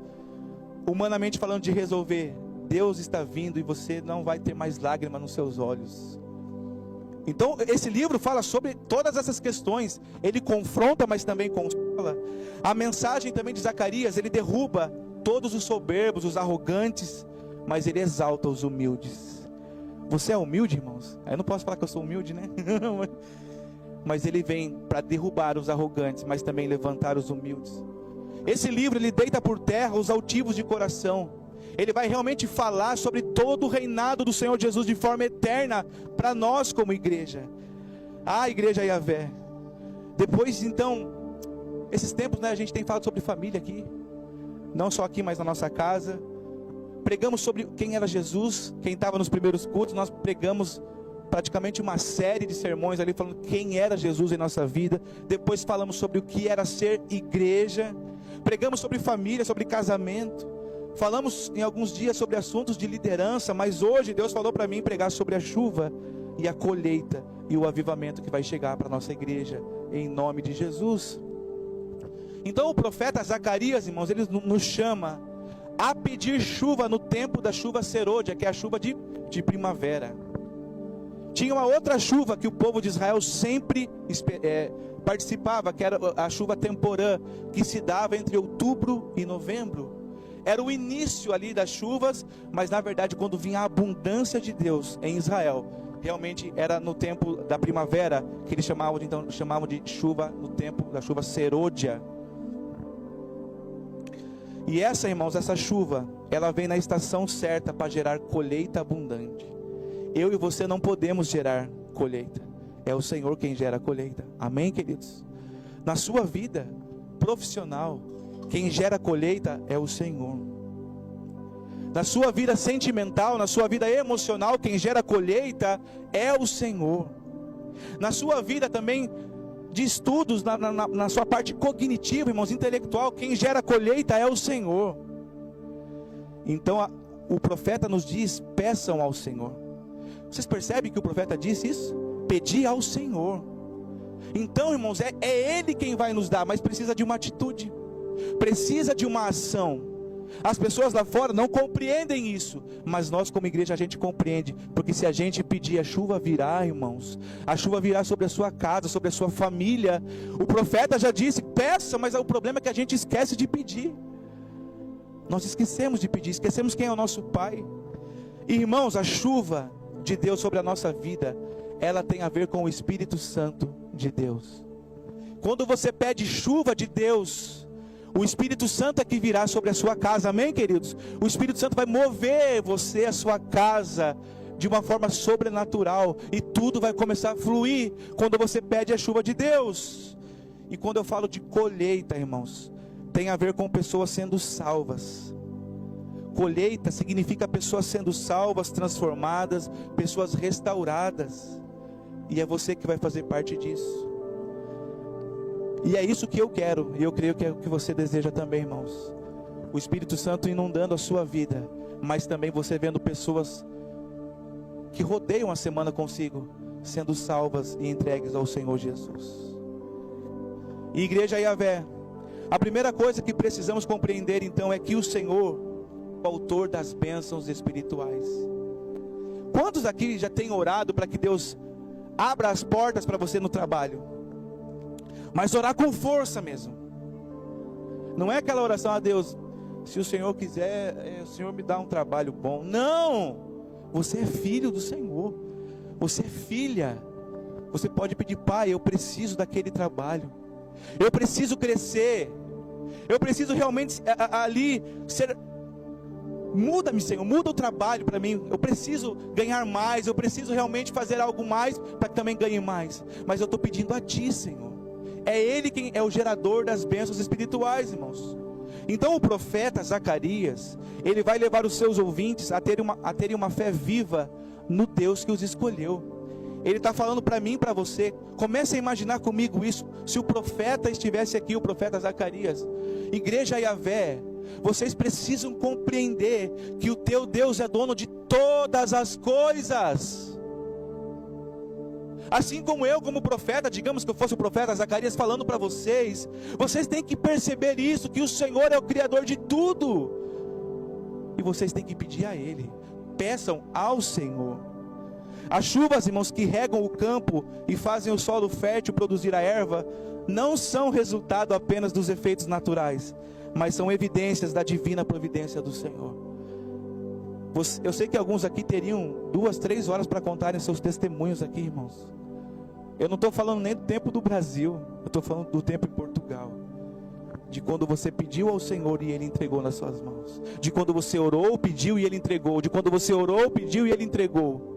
humanamente falando, de resolver, Deus está vindo e você não vai ter mais lágrimas nos seus olhos. Então esse livro fala sobre todas essas questões. Ele confronta, mas também consola. A mensagem também de Zacarias, ele derruba todos os soberbos, os arrogantes, mas ele exalta os humildes. Você é humilde, irmãos? Eu não posso falar que eu sou humilde, né? Mas ele vem para derrubar os arrogantes, mas também levantar os humildes. Esse livro ele deita por terra os altivos de coração. Ele vai realmente falar sobre todo o reinado do Senhor Jesus de forma eterna para nós como igreja. Ah, igreja Yahvé. Depois então, esses tempos, né, a gente tem falado sobre família aqui. Não só aqui, mas na nossa casa. Pregamos sobre quem era Jesus. Quem estava nos primeiros cultos, nós pregamos praticamente uma série de sermões ali falando quem era Jesus em nossa vida. Depois falamos sobre o que era ser igreja. Pregamos sobre família, sobre casamento. Falamos em alguns dias sobre assuntos de liderança, mas hoje Deus falou para mim pregar sobre a chuva e a colheita e o avivamento que vai chegar para a nossa igreja, em nome de Jesus. Então o profeta Zacarias, irmãos, ele nos chama a pedir chuva no tempo da chuva serôdia, que é a chuva de primavera. Tinha uma outra chuva que o povo de Israel sempre participava, que era a chuva temporã, que se dava entre outubro e novembro. Era o início ali das chuvas, mas na verdade quando vinha a abundância de Deus em Israel, realmente era no tempo da primavera, que eles chamavam de chuva, no tempo da chuva serôdia. E essa, irmãos, essa chuva, ela vem na estação certa para gerar colheita abundante. Eu e você não podemos gerar colheita, é o Senhor quem gera a colheita, amém, queridos? Na sua vida profissional, quem gera colheita é o Senhor. Na sua vida sentimental, na sua vida emocional, quem gera colheita é o Senhor. Na sua vida também de estudos, na sua parte cognitiva, irmãos, intelectual, quem gera colheita é o Senhor. Então o profeta nos diz, peçam ao Senhor. Vocês percebem que o profeta disse isso? Pedir ao Senhor. Então, irmãos, é Ele quem vai nos dar, mas precisa de uma atitude, precisa de uma ação. As pessoas lá fora não compreendem isso, mas nós como igreja a gente compreende, porque se a gente pedir, a chuva virá, irmãos. A chuva virá sobre a sua casa, sobre a sua família. O profeta já disse, peça, mas o problema é que a gente esquece de pedir. Nós esquecemos de pedir, esquecemos quem é o nosso Pai. Irmãos, a chuva de Deus sobre a nossa vida, ela tem a ver com o Espírito Santo de Deus. Quando você pede chuva de Deus, o Espírito Santo é que virá sobre a sua casa, amém, queridos? O Espírito Santo vai mover você, a sua casa, de uma forma sobrenatural, e tudo vai começar a fluir quando você pede a chuva de Deus. E quando eu falo de colheita, irmãos, tem a ver com pessoas sendo salvas. Colheita significa pessoas sendo salvas, transformadas, pessoas restauradas, e é você que vai fazer parte disso. E é isso que eu quero, e eu creio que é o que você deseja também, irmãos. O Espírito Santo inundando a sua vida, mas também você vendo pessoas que rodeiam a semana consigo, sendo salvas e entregues ao Senhor Jesus. E igreja Yahvé, a primeira coisa que precisamos compreender então é que o Senhor é o autor das bênçãos espirituais. Quantos aqui já têm orado para que Deus abra as portas para você no trabalho? Mas orar com força mesmo. Não é aquela oração, a Deus, se o Senhor quiser, o Senhor me dá um trabalho bom. Não, você é filho do Senhor, você é filha. Você pode pedir, Pai, eu preciso daquele trabalho, eu preciso crescer, eu preciso realmente ali ser... Muda-me, Senhor, muda o trabalho para mim. Eu preciso ganhar mais, eu preciso realmente fazer algo mais para que também ganhe mais. Mas eu estou pedindo a Ti, Senhor. É Ele quem é o gerador das bênçãos espirituais, irmãos. Então o profeta Zacarias, ele vai levar os seus ouvintes a terem uma fé viva no Deus que os escolheu. Ele está falando para mim e para você. Comece a imaginar comigo isso. Se o profeta estivesse aqui, o profeta Zacarias, Igreja Yahvé, vocês precisam compreender que o teu Deus é dono de todas as coisas. Assim como eu, como profeta, digamos que eu fosse o profeta Zacarias falando para vocês, vocês têm que perceber isso, que o Senhor é o Criador de tudo. E vocês têm que pedir a Ele. Peçam ao Senhor. As chuvas, irmãos, que regam o campo e fazem o solo fértil produzir a erva, não são resultado apenas dos efeitos naturais, mas são evidências da divina providência do Senhor. Eu sei que alguns aqui teriam 2, 3 horas para contarem seus testemunhos aqui, irmãos. Eu não estou falando nem do tempo do Brasil, eu estou falando do tempo em Portugal. De quando você pediu ao Senhor e Ele entregou nas suas mãos. De quando você orou, pediu e Ele entregou. De quando você orou, pediu e Ele entregou.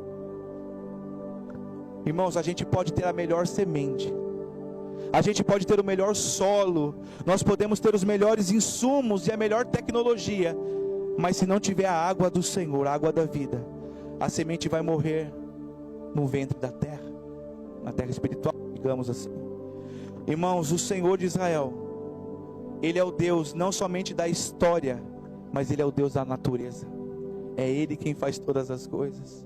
Irmãos, a gente pode ter a melhor semente, a gente pode ter o melhor solo, nós podemos ter os melhores insumos e a melhor tecnologia, mas se não tiver a água do Senhor, a água da vida, a semente vai morrer no ventre da terra, na terra espiritual, digamos assim. Irmãos, o Senhor de Israel, Ele é o Deus não somente da história, mas Ele é o Deus da natureza. É Ele quem faz todas as coisas.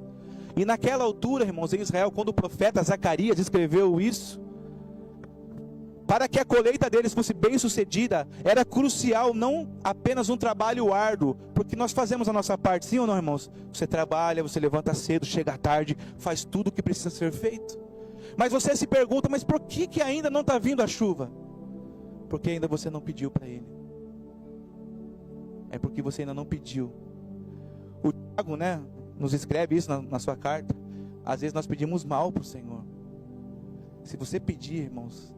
E naquela altura, irmãos, em Israel, quando o profeta Zacarias escreveu isso, para que a colheita deles fosse bem sucedida, era crucial não apenas um trabalho árduo, porque nós fazemos a nossa parte, sim ou não, irmãos? Você trabalha, você levanta cedo, chega tarde, faz tudo o que precisa ser feito. Mas você se pergunta, mas por que ainda não está vindo a chuva? Porque ainda você não pediu para Ele. É porque você ainda não pediu. O Tiago, nos escreve isso na sua carta. Às vezes nós pedimos mal para o Senhor. Se você pedir, irmãos,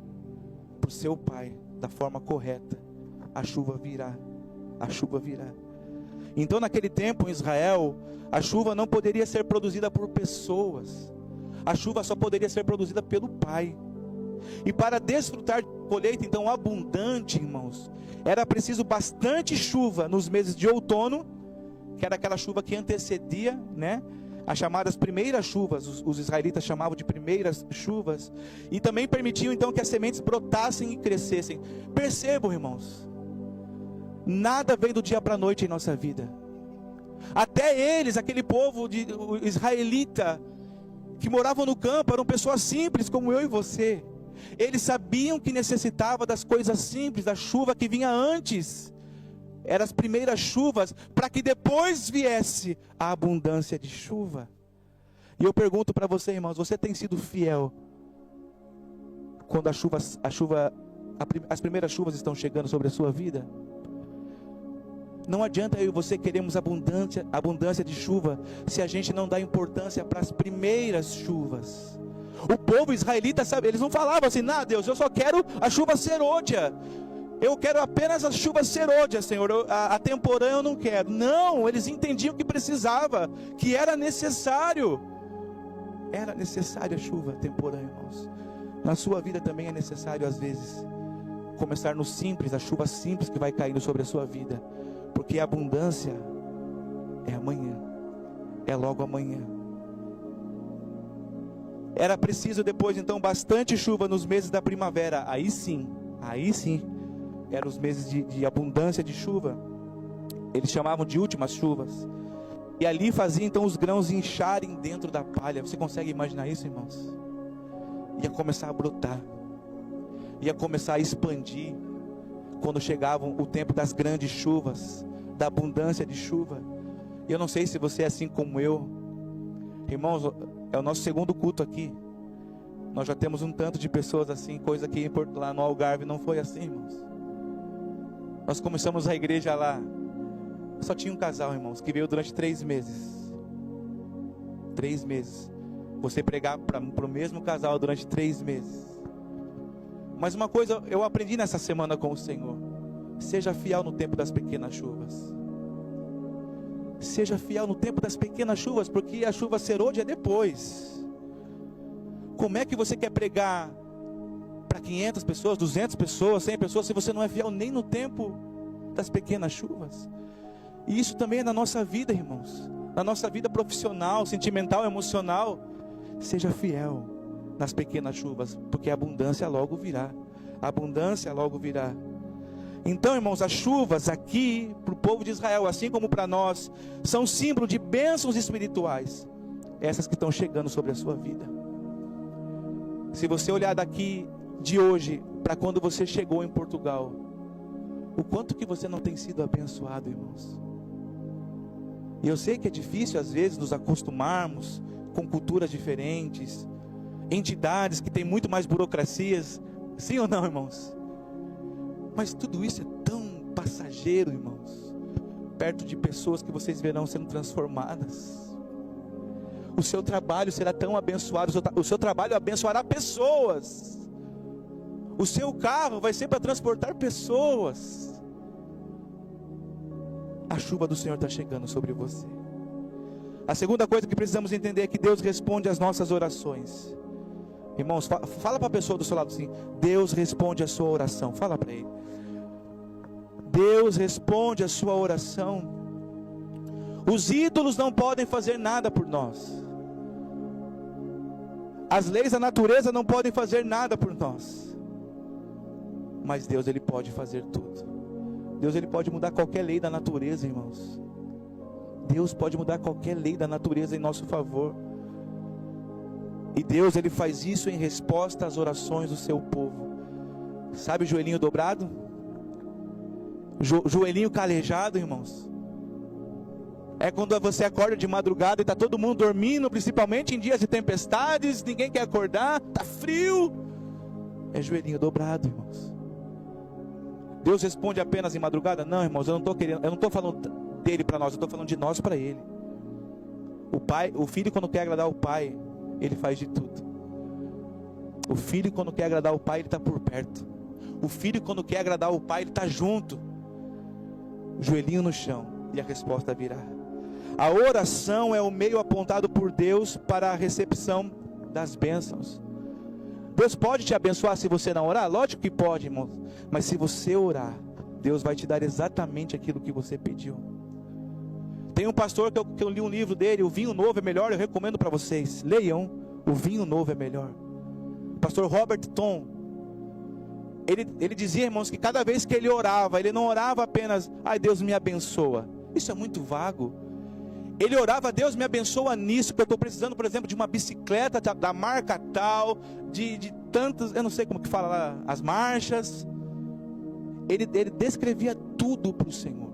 para o seu Pai, da forma correta, a chuva virá. A chuva virá. Então naquele tempo em Israel, a chuva não poderia ser produzida por pessoas. A chuva só poderia ser produzida pelo Pai. E para desfrutar de colheita então abundante, irmãos, era preciso bastante chuva nos meses de outono, que era aquela chuva que antecedia, as chamadas primeiras chuvas, os israelitas chamavam de primeiras chuvas, e também permitiam então que as sementes brotassem e crescessem. Percebam, irmãos, nada vem do dia para a noite em nossa vida. Até eles, aquele povo israelita, que moravam no campo, eram pessoas simples como eu e você. Eles sabiam que necessitava das coisas simples, da chuva que vinha antes. Eram as primeiras chuvas, para que depois viesse a abundância de chuva. E eu pergunto para você, irmãos, você tem sido fiel quando as primeiras chuvas estão chegando sobre a sua vida? Não adianta eu e você queremos abundância de chuva, se a gente não dá importância para as primeiras chuvas. O povo israelita, sabe, eles não falavam assim, Deus, eu só quero a chuva serôdia. Eu quero apenas as chuvas serôdias, Senhor, a temporã eu não quero. Não, eles entendiam que precisava, que era necessário. Era necessária a chuva temporã, irmãos. Na sua vida também é necessário, às vezes, começar no simples, a chuva simples que vai caindo sobre a sua vida. Porque a abundância é amanhã, é logo amanhã. Era preciso depois então bastante chuva nos meses da primavera. Aí sim, eram os meses de abundância de chuva. Eles chamavam de últimas chuvas. E ali fazia então os grãos incharem dentro da palha. Você consegue imaginar isso, irmãos? Ia começar a brotar, ia começar a expandir, quando chegavam o tempo das grandes chuvas, da abundância de chuva. E eu não sei se você é assim como eu. Irmãos, é o nosso segundo culto aqui. Nós já temos um tanto de pessoas assim, coisa que lá no Algarve não foi assim, irmãos. Nós começamos a igreja lá, só tinha um casal, irmãos, que veio durante 3 meses. 3 meses. Você pregar para o mesmo casal durante 3 meses. Mas uma coisa eu aprendi nessa semana com o Senhor: seja fiel no tempo das pequenas chuvas. Seja fiel no tempo das pequenas chuvas, porque a chuva serôdia é depois. Como é que você quer pregar para 500 pessoas, 200 pessoas, 100 pessoas, se você não é fiel nem no tempo das pequenas chuvas? E isso também é na nossa vida, irmãos, na nossa vida profissional, sentimental, emocional. Seja fiel nas pequenas chuvas, porque a abundância logo virá. A abundância logo virá. Então, irmãos, as chuvas aqui para o povo de Israel, assim como para nós, são símbolo de bênçãos espirituais, essas que estão chegando sobre a sua vida. Se você olhar daqui de hoje para quando você chegou em Portugal, o quanto que você não tem sido abençoado, irmãos. E eu sei que é difícil às vezes nos acostumarmos com culturas diferentes, entidades que têm muito mais burocracias, sim ou não, irmãos? Mas tudo isso é tão passageiro, irmãos, perto de pessoas que vocês verão sendo transformadas. O seu trabalho será tão abençoado, o seu trabalho abençoará pessoas. O seu carro vai ser para transportar pessoas. A chuva do Senhor está chegando sobre você. A segunda coisa que precisamos entender é que Deus responde às nossas orações. Irmãos, fala para a pessoa do seu lado assim: Deus responde a sua oração. Fala para ele: Deus responde a sua oração. Os ídolos não podem fazer nada por nós. As leis da natureza não podem fazer nada por nós. Mas Deus, Ele pode fazer tudo. Deus, Ele pode mudar qualquer lei da natureza, irmãos. Deus pode mudar qualquer lei da natureza em nosso favor. E Deus, Ele faz isso em resposta às orações do seu povo. Sabe o joelhinho dobrado? Joelhinho calejado, irmãos. É quando você acorda de madrugada e está todo mundo dormindo, principalmente em dias de tempestades, ninguém quer acordar, está frio. É joelhinho dobrado, irmãos. Deus responde apenas em madrugada? Não, irmãos, eu não estou falando dele para nós, eu estou falando de nós para ele. O filho, quando quer agradar o pai, ele faz de tudo. O filho, quando quer agradar o pai, ele está por perto. O filho, quando quer agradar o pai, ele está junto. Joelhinho no chão, e a resposta virá. A oração é o meio apontado por Deus para a recepção das bênçãos. Deus pode te abençoar se você não orar? Lógico que pode, irmão. Mas se você orar, Deus vai te dar exatamente aquilo que você pediu. Tem um pastor que eu li um livro dele, O Vinho Novo é Melhor, eu recomendo para vocês. Leiam, O Vinho Novo é Melhor. O pastor Robert Tom, ele dizia, irmãos, que cada vez que ele orava, ele não orava apenas: ai, Deus me abençoa. Isso é muito vago. Ele orava: Deus me abençoa nisso, que eu estou precisando, por exemplo, de uma bicicleta da marca tal, de tantos, eu não sei como que fala lá, as marchas. Ele descrevia tudo para o Senhor.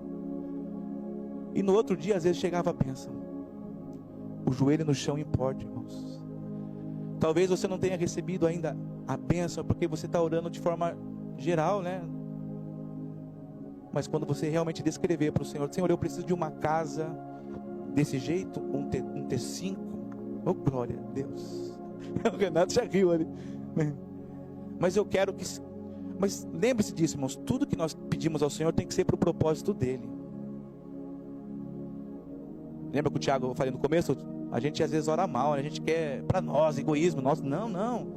E no outro dia, às vezes, chegava a bênção. O joelho no chão importa, irmãos. Talvez você não tenha recebido ainda a bênção, porque você está orando de forma geral, né? Mas quando você realmente descrever para o Senhor: Senhor, eu preciso de uma casa desse jeito, um T5. Oh, glória a Deus. O Renato já riu ali. Mas eu quero que... Mas lembre-se disso, irmãos. Tudo que nós pedimos ao Senhor tem que ser para o propósito dEle. Lembra que o Tiago, eu falei no começo? A gente às vezes ora mal, a gente quer para nós, egoísmo nosso. Não.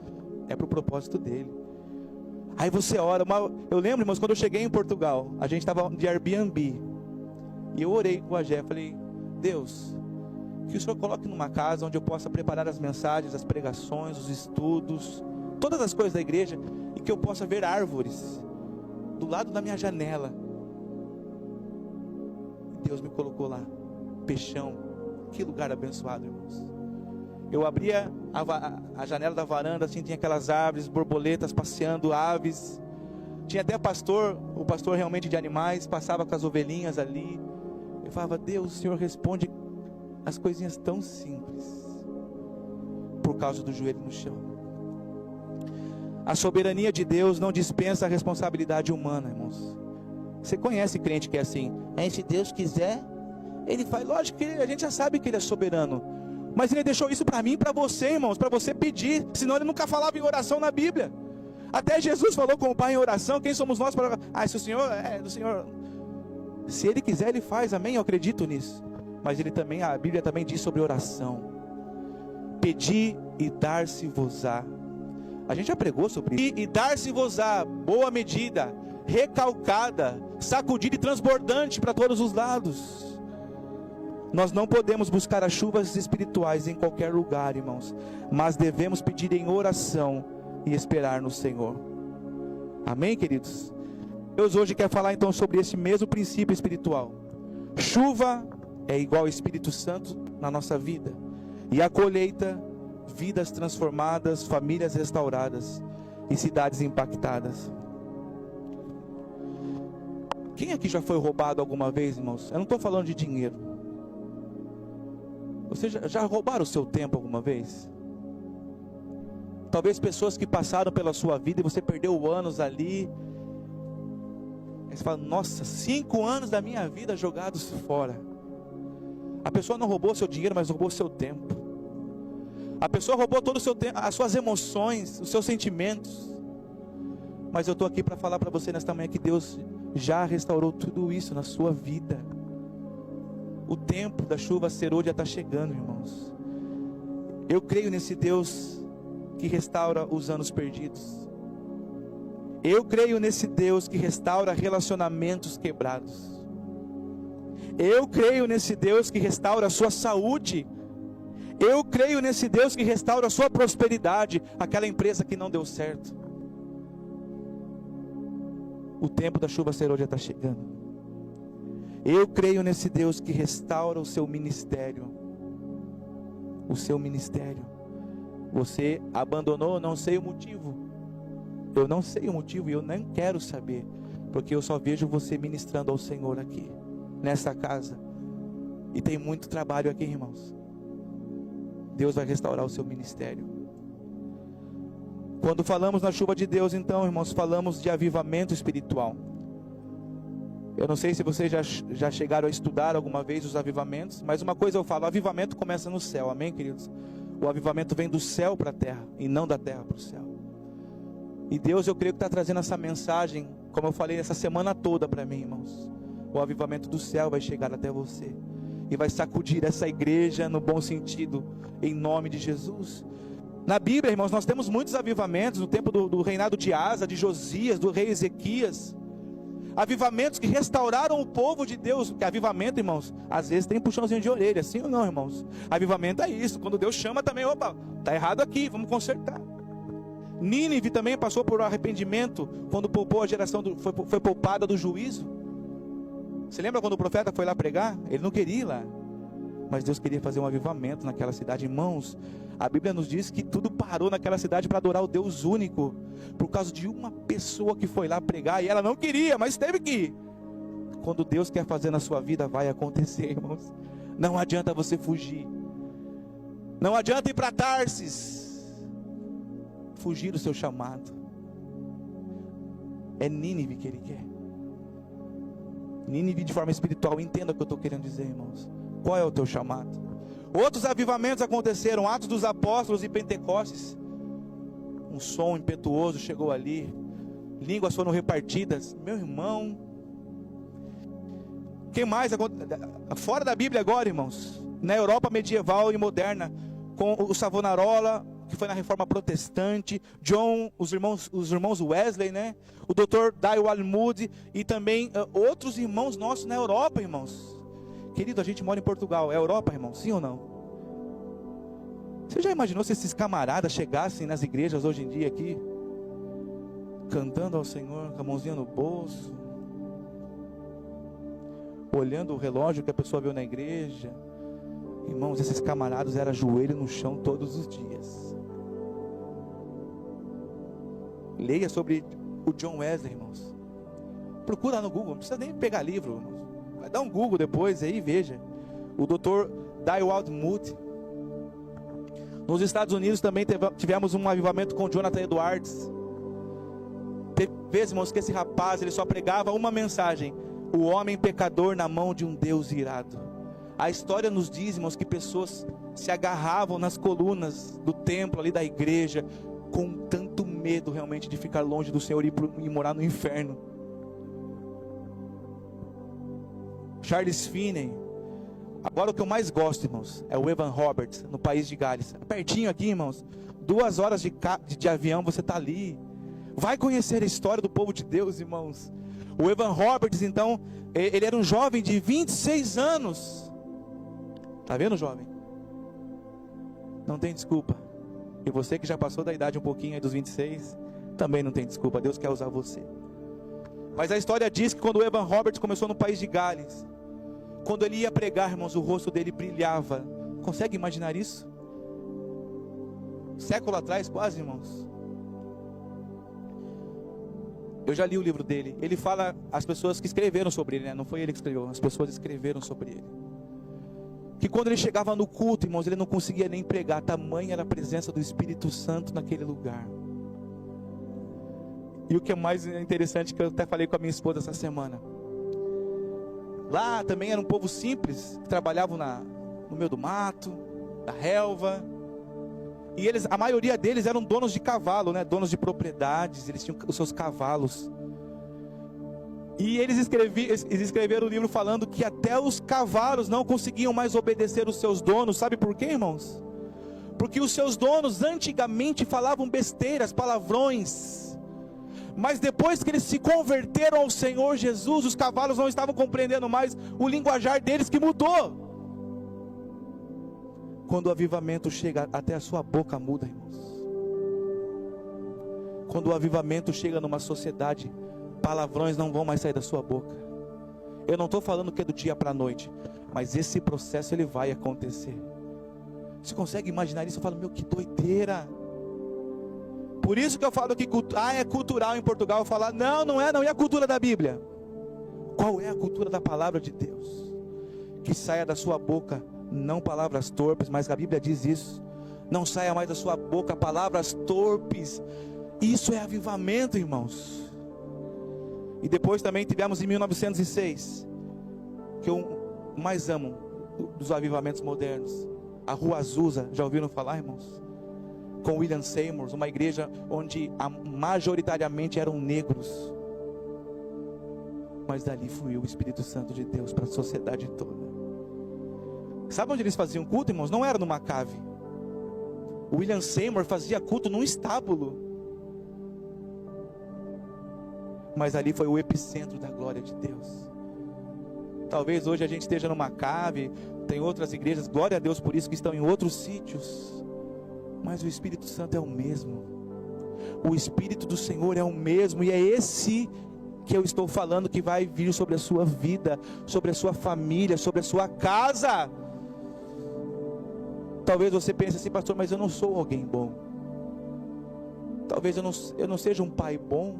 É para o propósito dEle. Aí você ora. Eu lembro, irmãos, quando eu cheguei em Portugal, a gente estava de Airbnb. E eu orei com a Jé, falei: Deus, que o Senhor coloque numa casa onde eu possa preparar as mensagens, as pregações, os estudos, todas as coisas da igreja, e que eu possa ver árvores do lado da minha janela. Deus me colocou lá. Peixão, que lugar abençoado, irmãos. Eu abria a janela da varanda, assim, tinha aquelas árvores, borboletas passeando, aves. Tinha até o pastor realmente de animais, passava com as ovelhinhas ali. Eu falava: Deus, o Senhor responde as coisinhas tão simples, por causa do joelho no chão. A soberania de Deus não dispensa a responsabilidade humana, irmãos. Você conhece crente que é assim: se Deus quiser, Ele faz. Lógico que a gente já sabe que Ele é soberano, mas Ele deixou isso para mim e para você, irmãos, para você pedir. Senão Ele nunca falava em oração na Bíblia. Até Jesus falou com o Pai em oração. Quem somos nós para... se o Senhor do Senhor... Se Ele quiser, Ele faz, amém? Eu acredito nisso. Mas a Bíblia também diz sobre oração: pedi e dar-se-vos-á. A gente já pregou sobre isso. E dar-se-vos-á boa medida, recalcada, sacudida e transbordante para todos os lados. Nós não podemos buscar as chuvas espirituais em qualquer lugar, irmãos, mas devemos pedir em oração e esperar no Senhor. Amém, queridos? Deus hoje quer falar então sobre esse mesmo princípio espiritual. Chuva é igual ao Espírito Santo na nossa vida, e a colheita, vidas transformadas, famílias restauradas e cidades impactadas. Quem aqui já foi roubado alguma vez, irmãos? Eu não estou falando de dinheiro. Vocês já roubaram o seu tempo alguma vez? Talvez pessoas que passaram pela sua vida e você perdeu anos ali. Aí você fala, nossa, 5 anos da minha vida jogados fora. A pessoa não roubou seu dinheiro, mas roubou seu tempo. A pessoa roubou todo o seu tempo, as suas emoções, os seus sentimentos. Mas eu estou aqui para falar para você nesta manhã que Deus já restaurou tudo isso na sua vida. O tempo da chuva serôdia está chegando, irmãos. Eu creio nesse Deus que restaura os anos perdidos. Eu creio nesse Deus que restaura relacionamentos quebrados. Eu creio nesse Deus que restaura a sua saúde. Eu creio nesse Deus que restaura a sua prosperidade, aquela empresa que não deu certo. O tempo da chuva serôdia está chegando. Eu creio nesse Deus que restaura o seu ministério. O seu ministério. Você abandonou, não sei o motivo. Eu não sei o motivo e eu nem quero saber, porque eu só vejo você ministrando ao Senhor aqui, nessa casa. E tem muito trabalho aqui, irmãos. Deus vai restaurar o seu ministério. Quando falamos na chuva de Deus, então, irmãos, falamos de avivamento espiritual. Eu não sei se vocês já chegaram a estudar alguma vez os avivamentos, mas uma coisa eu falo, o avivamento começa no céu, amém, queridos? O avivamento vem do céu para a terra, e não da terra para o céu. E Deus, eu creio que está trazendo essa mensagem, como eu falei, essa semana toda para mim, irmãos. O avivamento do céu vai chegar até você, e vai sacudir essa igreja no bom sentido, em nome de Jesus. Na Bíblia, irmãos, nós temos muitos avivamentos, no tempo do reinado de Asa, de Josias, do rei Ezequias. Avivamentos que restauraram o povo de Deus. Porque avivamento, irmãos, às vezes tem puxãozinho de orelha, sim ou não, irmãos? Avivamento é isso, quando Deus chama também, opa, está errado aqui, vamos consertar. Nínive também passou por um arrependimento, quando poupou a geração, foi poupada do juízo. Você lembra quando o profeta foi lá pregar? Ele não queria ir lá, mas Deus queria fazer um avivamento naquela cidade. Irmãos, a Bíblia nos diz que tudo parou naquela cidade para adorar o Deus único, por causa de uma pessoa que foi lá pregar, e ela não queria, mas teve que ir. Quando Deus quer fazer na sua vida, vai acontecer, irmãos. Não adianta você fugir, não adianta ir para Tarsis, fugir do seu chamado. É Nínive que Ele quer. Nínive de forma espiritual. Entenda o que eu estou querendo dizer, irmãos. Qual é o teu chamado? Outros avivamentos aconteceram, Atos dos Apóstolos e Pentecostes. Um som impetuoso chegou ali, línguas foram repartidas. Meu irmão, que mais fora da Bíblia agora, irmãos? Na Europa medieval e moderna, com o Savonarola, que foi na Reforma Protestante, os irmãos Wesley, né? O Dr. Daiwal Moody e também outros irmãos nossos na Europa, irmãos. Querido, a gente mora em Portugal, é Europa, irmão, sim ou não? Você já imaginou se esses camaradas chegassem nas igrejas hoje em dia aqui, cantando ao Senhor, com a mãozinha no bolso, olhando o relógio que a pessoa viu na igreja? Irmãos, esses camaradas eram joelho no chão todos os dias. Leia sobre o John Wesley, irmãos. Procura lá no Google, não precisa nem pegar livro, irmãos. Vai dar um Google depois aí, veja. O Dr. Daiwal Moody. Nos Estados Unidos também tivemos um avivamento com Jonathan Edwards. Teve vezes, irmãos, que esse rapaz, ele só pregava uma mensagem: o homem pecador na mão de um Deus irado. A história nos diz, irmãos, que pessoas se agarravam nas colunas do templo ali da igreja, com tanto medo realmente de ficar longe do Senhor e morar no inferno. Charles Finney, Agora o que eu mais gosto, irmãos, é o Evan Roberts, no país de Gales. Pertinho aqui, irmãos. 2 horas de avião, você está ali. Vai conhecer a história do povo de Deus, irmãos. O Evan Roberts, então, ele era um jovem de 26 anos. Está vendo, jovem? Não tem desculpa. E você que já passou da idade um pouquinho aí dos 26, também não tem desculpa. Deus quer usar você. Mas a história diz que quando o Evan Roberts começou no país de Gales, quando ele ia pregar, irmãos, o rosto dele brilhava. Consegue imaginar isso? Século atrás, quase, irmãos. Eu já li o livro dele. Ele fala as pessoas que escreveram sobre ele, né? Não foi ele que escreveu, as pessoas escreveram sobre ele. Que quando ele chegava no culto, irmãos, ele não conseguia nem pregar. Tamanha era a presença do Espírito Santo naquele lugar. E o que é mais interessante, que eu até falei com a minha esposa essa semana. Lá também era um povo simples, que trabalhavam no meio do mato, da relva. E eles, a maioria deles eram donos de cavalo, né? Donos de propriedades, eles tinham os seus cavalos. E eles escreveram o livro falando que até os cavalos não conseguiam mais obedecer os seus donos. Sabe por quê, irmãos? Porque os seus donos antigamente falavam besteiras, palavrões. Mas depois que eles se converteram ao Senhor Jesus, os cavalos não estavam compreendendo mais o linguajar deles, que mudou. Quando o avivamento chega, até a sua boca muda, irmãos. Quando o avivamento chega numa sociedade, palavrões não vão mais sair da sua boca. Eu não estou falando que é do dia para a noite, mas esse processo ele vai acontecer. Você consegue imaginar isso? Eu falo, meu, que doideira. Por isso que eu falo que é cultural em Portugal. Eu falo, não é, não é a cultura da Bíblia. Qual é a cultura da palavra de Deus? Que saia da sua boca não palavras torpes, mas a Bíblia diz isso. Não saia mais da sua boca palavras torpes. Isso é avivamento, irmãos. E depois também tivemos em 1906, que eu mais amo dos avivamentos modernos, a Rua Azusa. Já ouviram falar, irmãos? Com William Seymour, uma igreja onde majoritariamente eram negros. Mas dali fluiu o Espírito Santo de Deus para a sociedade toda. Sabe onde eles faziam culto, irmãos? Não era numa cave. O William Seymour fazia culto num estábulo. Mas ali foi o epicentro da glória de Deus. Talvez hoje a gente esteja numa cave, tem outras igrejas, glória a Deus por isso, que estão em outros sítios. Mas o Espírito Santo é o mesmo. O Espírito do Senhor é o mesmo. E é esse que eu estou falando, que vai vir sobre a sua vida, sobre a sua família, sobre a sua casa. Talvez você pense assim, pastor, mas eu não sou alguém bom. Talvez eu não seja um pai bom.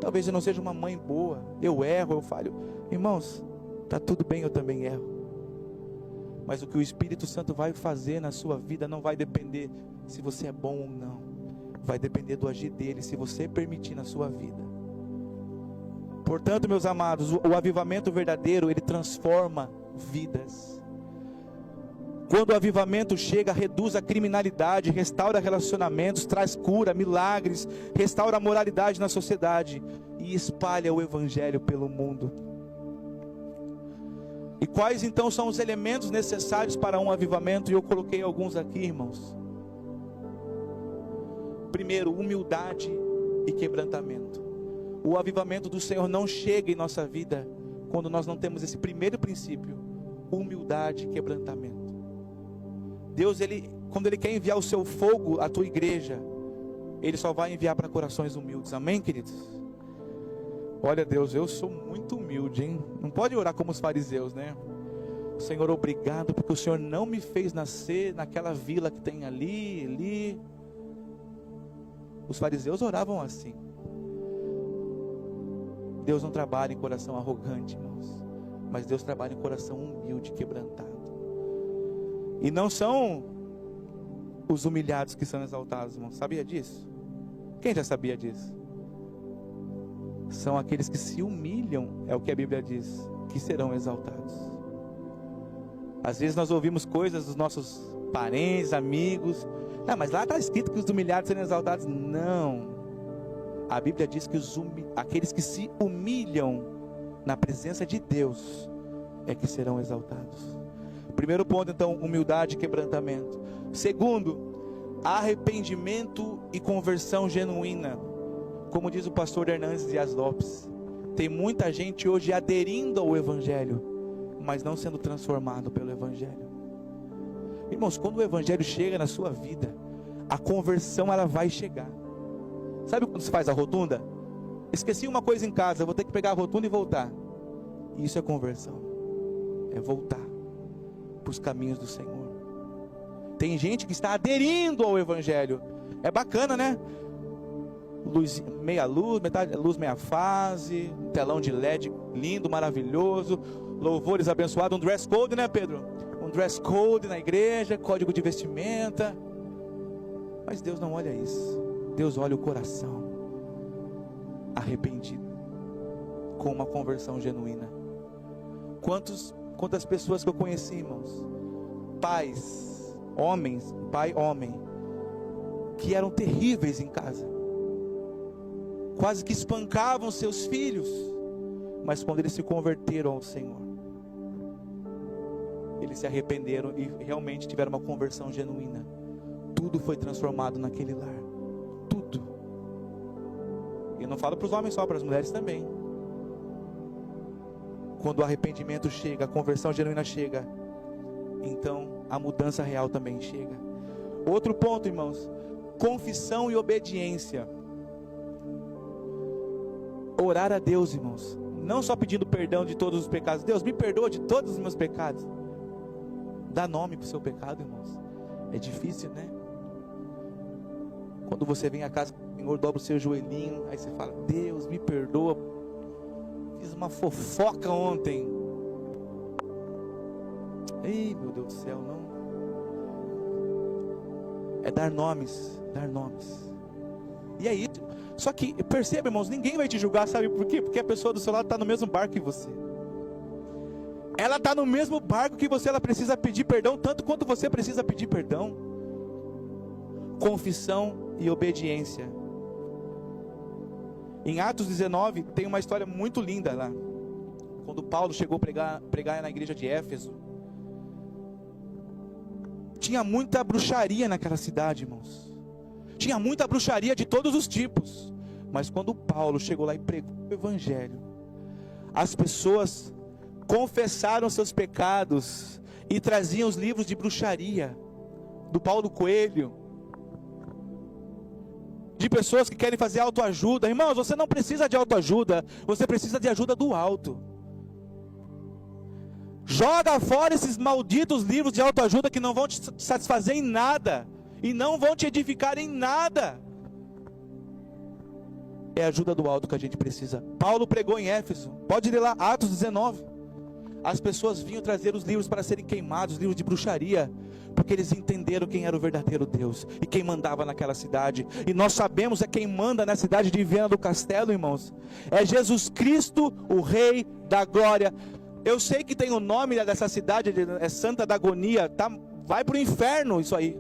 Talvez eu não seja uma mãe boa. Eu erro, eu falho. Irmãos, está tudo bem, eu também erro. Mas o que o Espírito Santo vai fazer na sua vida não vai depender se você é bom ou não. Vai depender do agir dele, se você permitir na sua vida. Portanto, meus amados, o avivamento verdadeiro, ele transforma vidas. Quando o avivamento chega, reduz a criminalidade, restaura relacionamentos, traz cura, milagres, restaura a moralidade na sociedade e espalha o evangelho pelo mundo. E quais então são os elementos necessários para um avivamento? E eu coloquei alguns aqui, irmãos. Primeiro, humildade e quebrantamento. O avivamento do Senhor não chega em nossa vida quando nós não temos esse primeiro princípio, humildade e quebrantamento. Deus, quando Ele quer enviar o seu fogo à tua igreja, Ele só vai enviar para corações humildes. Amém, queridos? Olha, Deus, eu sou muito humilde, hein? Não pode orar como os fariseus, né? Senhor, obrigado, porque o Senhor não me fez nascer naquela vila que tem ali. Os fariseus oravam assim. Deus não trabalha em coração arrogante, irmãos, mas Deus trabalha em coração humilde, quebrantado. E não são os humilhados que são exaltados, irmãos. Sabia disso? Quem já sabia disso? São aqueles que se humilham, é o que a Bíblia diz, que serão exaltados. Às vezes nós ouvimos coisas dos nossos parentes, amigos. Não, mas lá está escrito que os humilhados serão exaltados. Não. A Bíblia diz que aqueles que se humilham na presença de Deus é que serão exaltados. Primeiro ponto, então, humildade e quebrantamento. Segundo, arrependimento e conversão genuína. Como diz o pastor Hernandes Dias Lopes, tem muita gente hoje aderindo ao Evangelho, mas não sendo transformado pelo Evangelho. Irmãos, quando o Evangelho chega na sua vida, a conversão ela vai chegar. Sabe quando se faz a rotunda? Esqueci uma coisa em casa, vou ter que pegar a rotunda e voltar. Isso é conversão. É voltar para os caminhos do Senhor. Tem gente que está aderindo ao Evangelho. É bacana, né? Luz, meia luz, metade luz, meia fase, telão de LED lindo, maravilhoso, louvores abençoados, um dress code, né, Pedro? Um dress code na igreja, código de vestimenta. Mas Deus não olha isso. Deus olha o coração arrependido, com uma conversão genuína. Quantas pessoas que eu conheci, irmãos, pais, homens, pai, homem, que eram terríveis em casa, quase que espancavam seus filhos, mas quando eles se converteram ao Senhor, eles se arrependeram e realmente tiveram uma conversão genuína. Tudo foi transformado naquele lar. Tudo. E eu não falo para os homens só, para as mulheres também. Quando o arrependimento chega, a conversão genuína chega, então a mudança real também chega. Outro ponto, irmãos, confissão e obediência. Orar a Deus, irmãos, não só pedindo perdão de todos os pecados. Deus, me perdoa de todos os meus pecados. Dá nome para o seu pecado, irmãos. É difícil, né? Quando você vem à casa do Senhor, dobra o seu joelhinho, aí você fala: Deus, me perdoa, fiz uma fofoca ontem. Ei, meu Deus do céu, não. É dar nomes, dar nomes. E é isso. Só que, perceba, irmãos, ninguém vai te julgar, sabe por quê? Porque a pessoa do seu lado está no mesmo barco que você. Ela está no mesmo barco que você, ela precisa pedir perdão, tanto quanto você precisa pedir perdão. Confissão e obediência. Em Atos 19, tem uma história muito linda lá. Quando Paulo chegou a pregar na igreja de Éfeso, tinha muita bruxaria naquela cidade, irmãos. Tinha muita bruxaria de todos os tipos. Mas quando Paulo chegou lá e pregou o Evangelho, as pessoas confessaram seus pecados e traziam os livros de bruxaria do Paulo Coelho, de pessoas que querem fazer autoajuda. Irmãos, você não precisa de autoajuda, você precisa de ajuda do alto. Joga fora esses malditos livros de autoajuda que não vão te satisfazer em nada e não vão te edificar em nada. É a ajuda do alto que a gente precisa. Paulo pregou em Éfeso, pode ler lá, Atos 19. As pessoas vinham trazer os livros para serem queimados, livros de bruxaria, porque eles entenderam quem era o verdadeiro Deus e quem mandava naquela cidade. E nós sabemos quem manda na cidade de Viana do Castelo, irmãos. É Jesus Cristo, o Rei da Glória. Eu sei que tem o nome dessa cidade, é Santa da Agonia, tá? Vai para o inferno isso aí.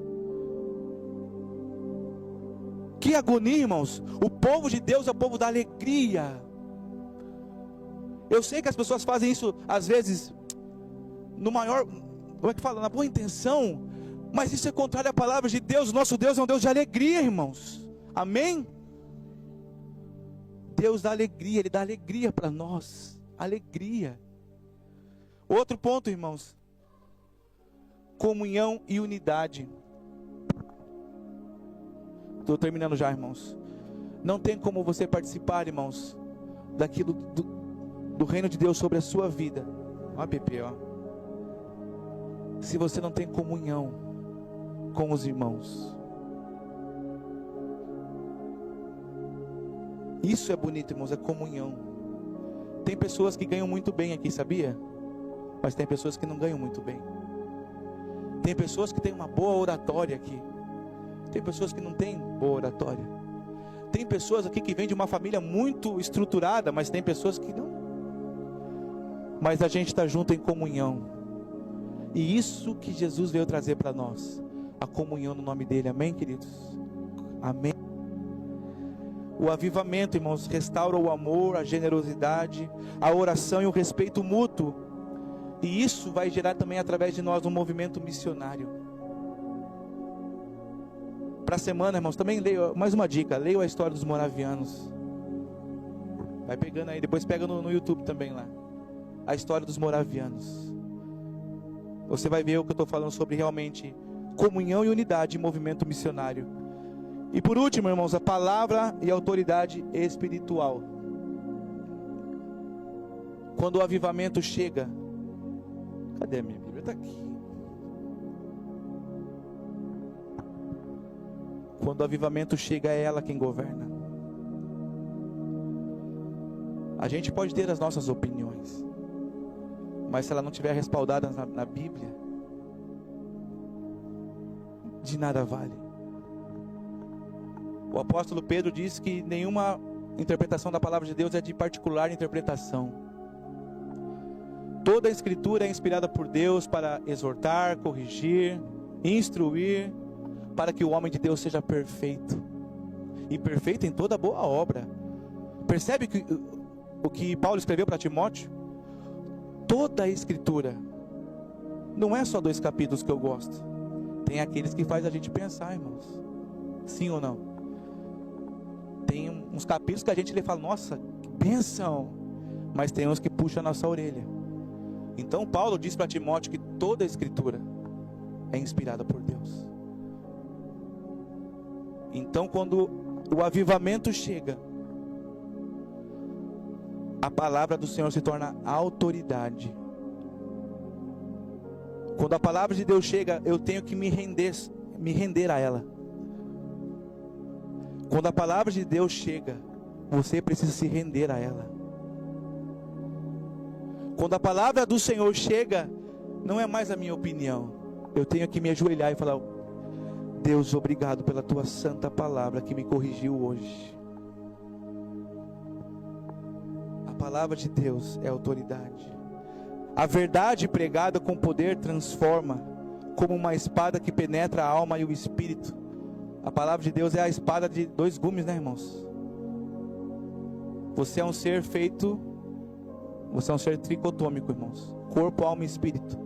Que agonia, irmãos. O povo de Deus é o povo da alegria. Eu sei que as pessoas fazem isso às vezes no maior, como é que fala, na boa intenção, mas isso é contrário à palavra de Deus. O nosso Deus é um Deus de alegria, irmãos. Amém? Deus dá alegria, Ele dá alegria para nós. Alegria. Outro ponto, irmãos, comunhão e unidade. Estou terminando já, irmãos. Não tem como você participar, irmãos, daquilo do reino de Deus sobre a sua vida. Ó, Pepe, ó. Se você não tem comunhão com os irmãos. Isso é bonito, irmãos, é comunhão. Tem pessoas que ganham muito bem aqui, sabia? Mas tem pessoas que não ganham muito bem. Tem pessoas que têm uma boa oratória aqui. Tem pessoas que não têm boa oratória. Tem pessoas aqui que vêm de uma família muito estruturada, mas tem pessoas que não. Mas a gente está junto em comunhão. E isso que Jesus veio trazer para nós. A comunhão no nome dele. Amém, queridos? Amém. O avivamento, irmãos, restaura o amor, a generosidade, a oração e o respeito mútuo. E isso vai gerar também através de nós um movimento missionário. Para a semana, irmãos, também leio, mais uma dica, leio a história dos moravianos. Vai pegando aí, depois pega no YouTube também lá. A história dos moravianos. Você vai ver o que eu estou falando sobre realmente comunhão e unidade e movimento missionário. E por último, irmãos, a palavra e a autoridade espiritual. Quando o avivamento chega, cadê a minha Bíblia? Está aqui. Quando o avivamento chega, é ela quem governa. A gente pode ter as nossas opiniões, mas se ela não estiver respaldada na Bíblia, de nada vale. O apóstolo Pedro diz que nenhuma interpretação da palavra de Deus é de particular interpretação. Toda a escritura é inspirada por Deus para exortar, corrigir, instruir, para que o homem de Deus seja perfeito, e perfeito em toda boa obra. Percebe que o que Paulo escreveu para Timóteo? Toda a escritura, não é só 2 capítulos que eu gosto, tem aqueles que faz a gente pensar, irmãos, sim ou não? Tem uns capítulos que a gente lê e fala, nossa, que bênção, mas tem uns que puxam a nossa orelha. Então Paulo diz para Timóteo que toda a escritura é inspirada por Deus. Então quando o avivamento chega, a palavra do Senhor se torna autoridade. Quando a palavra de Deus chega, eu tenho que me render a ela. Quando a palavra de Deus chega, você precisa se render a ela. Quando a palavra do Senhor chega, não é mais a minha opinião. Eu tenho que me ajoelhar e falar, Deus, obrigado pela tua santa palavra que me corrigiu hoje. A palavra de Deus é autoridade. A verdade pregada com poder transforma, como uma espada que penetra a alma e o espírito. A palavra de Deus é a espada de 2 gumes, né, irmãos? Você é um ser feito, você é um ser tricotômico, irmãos. Corpo, alma e espírito.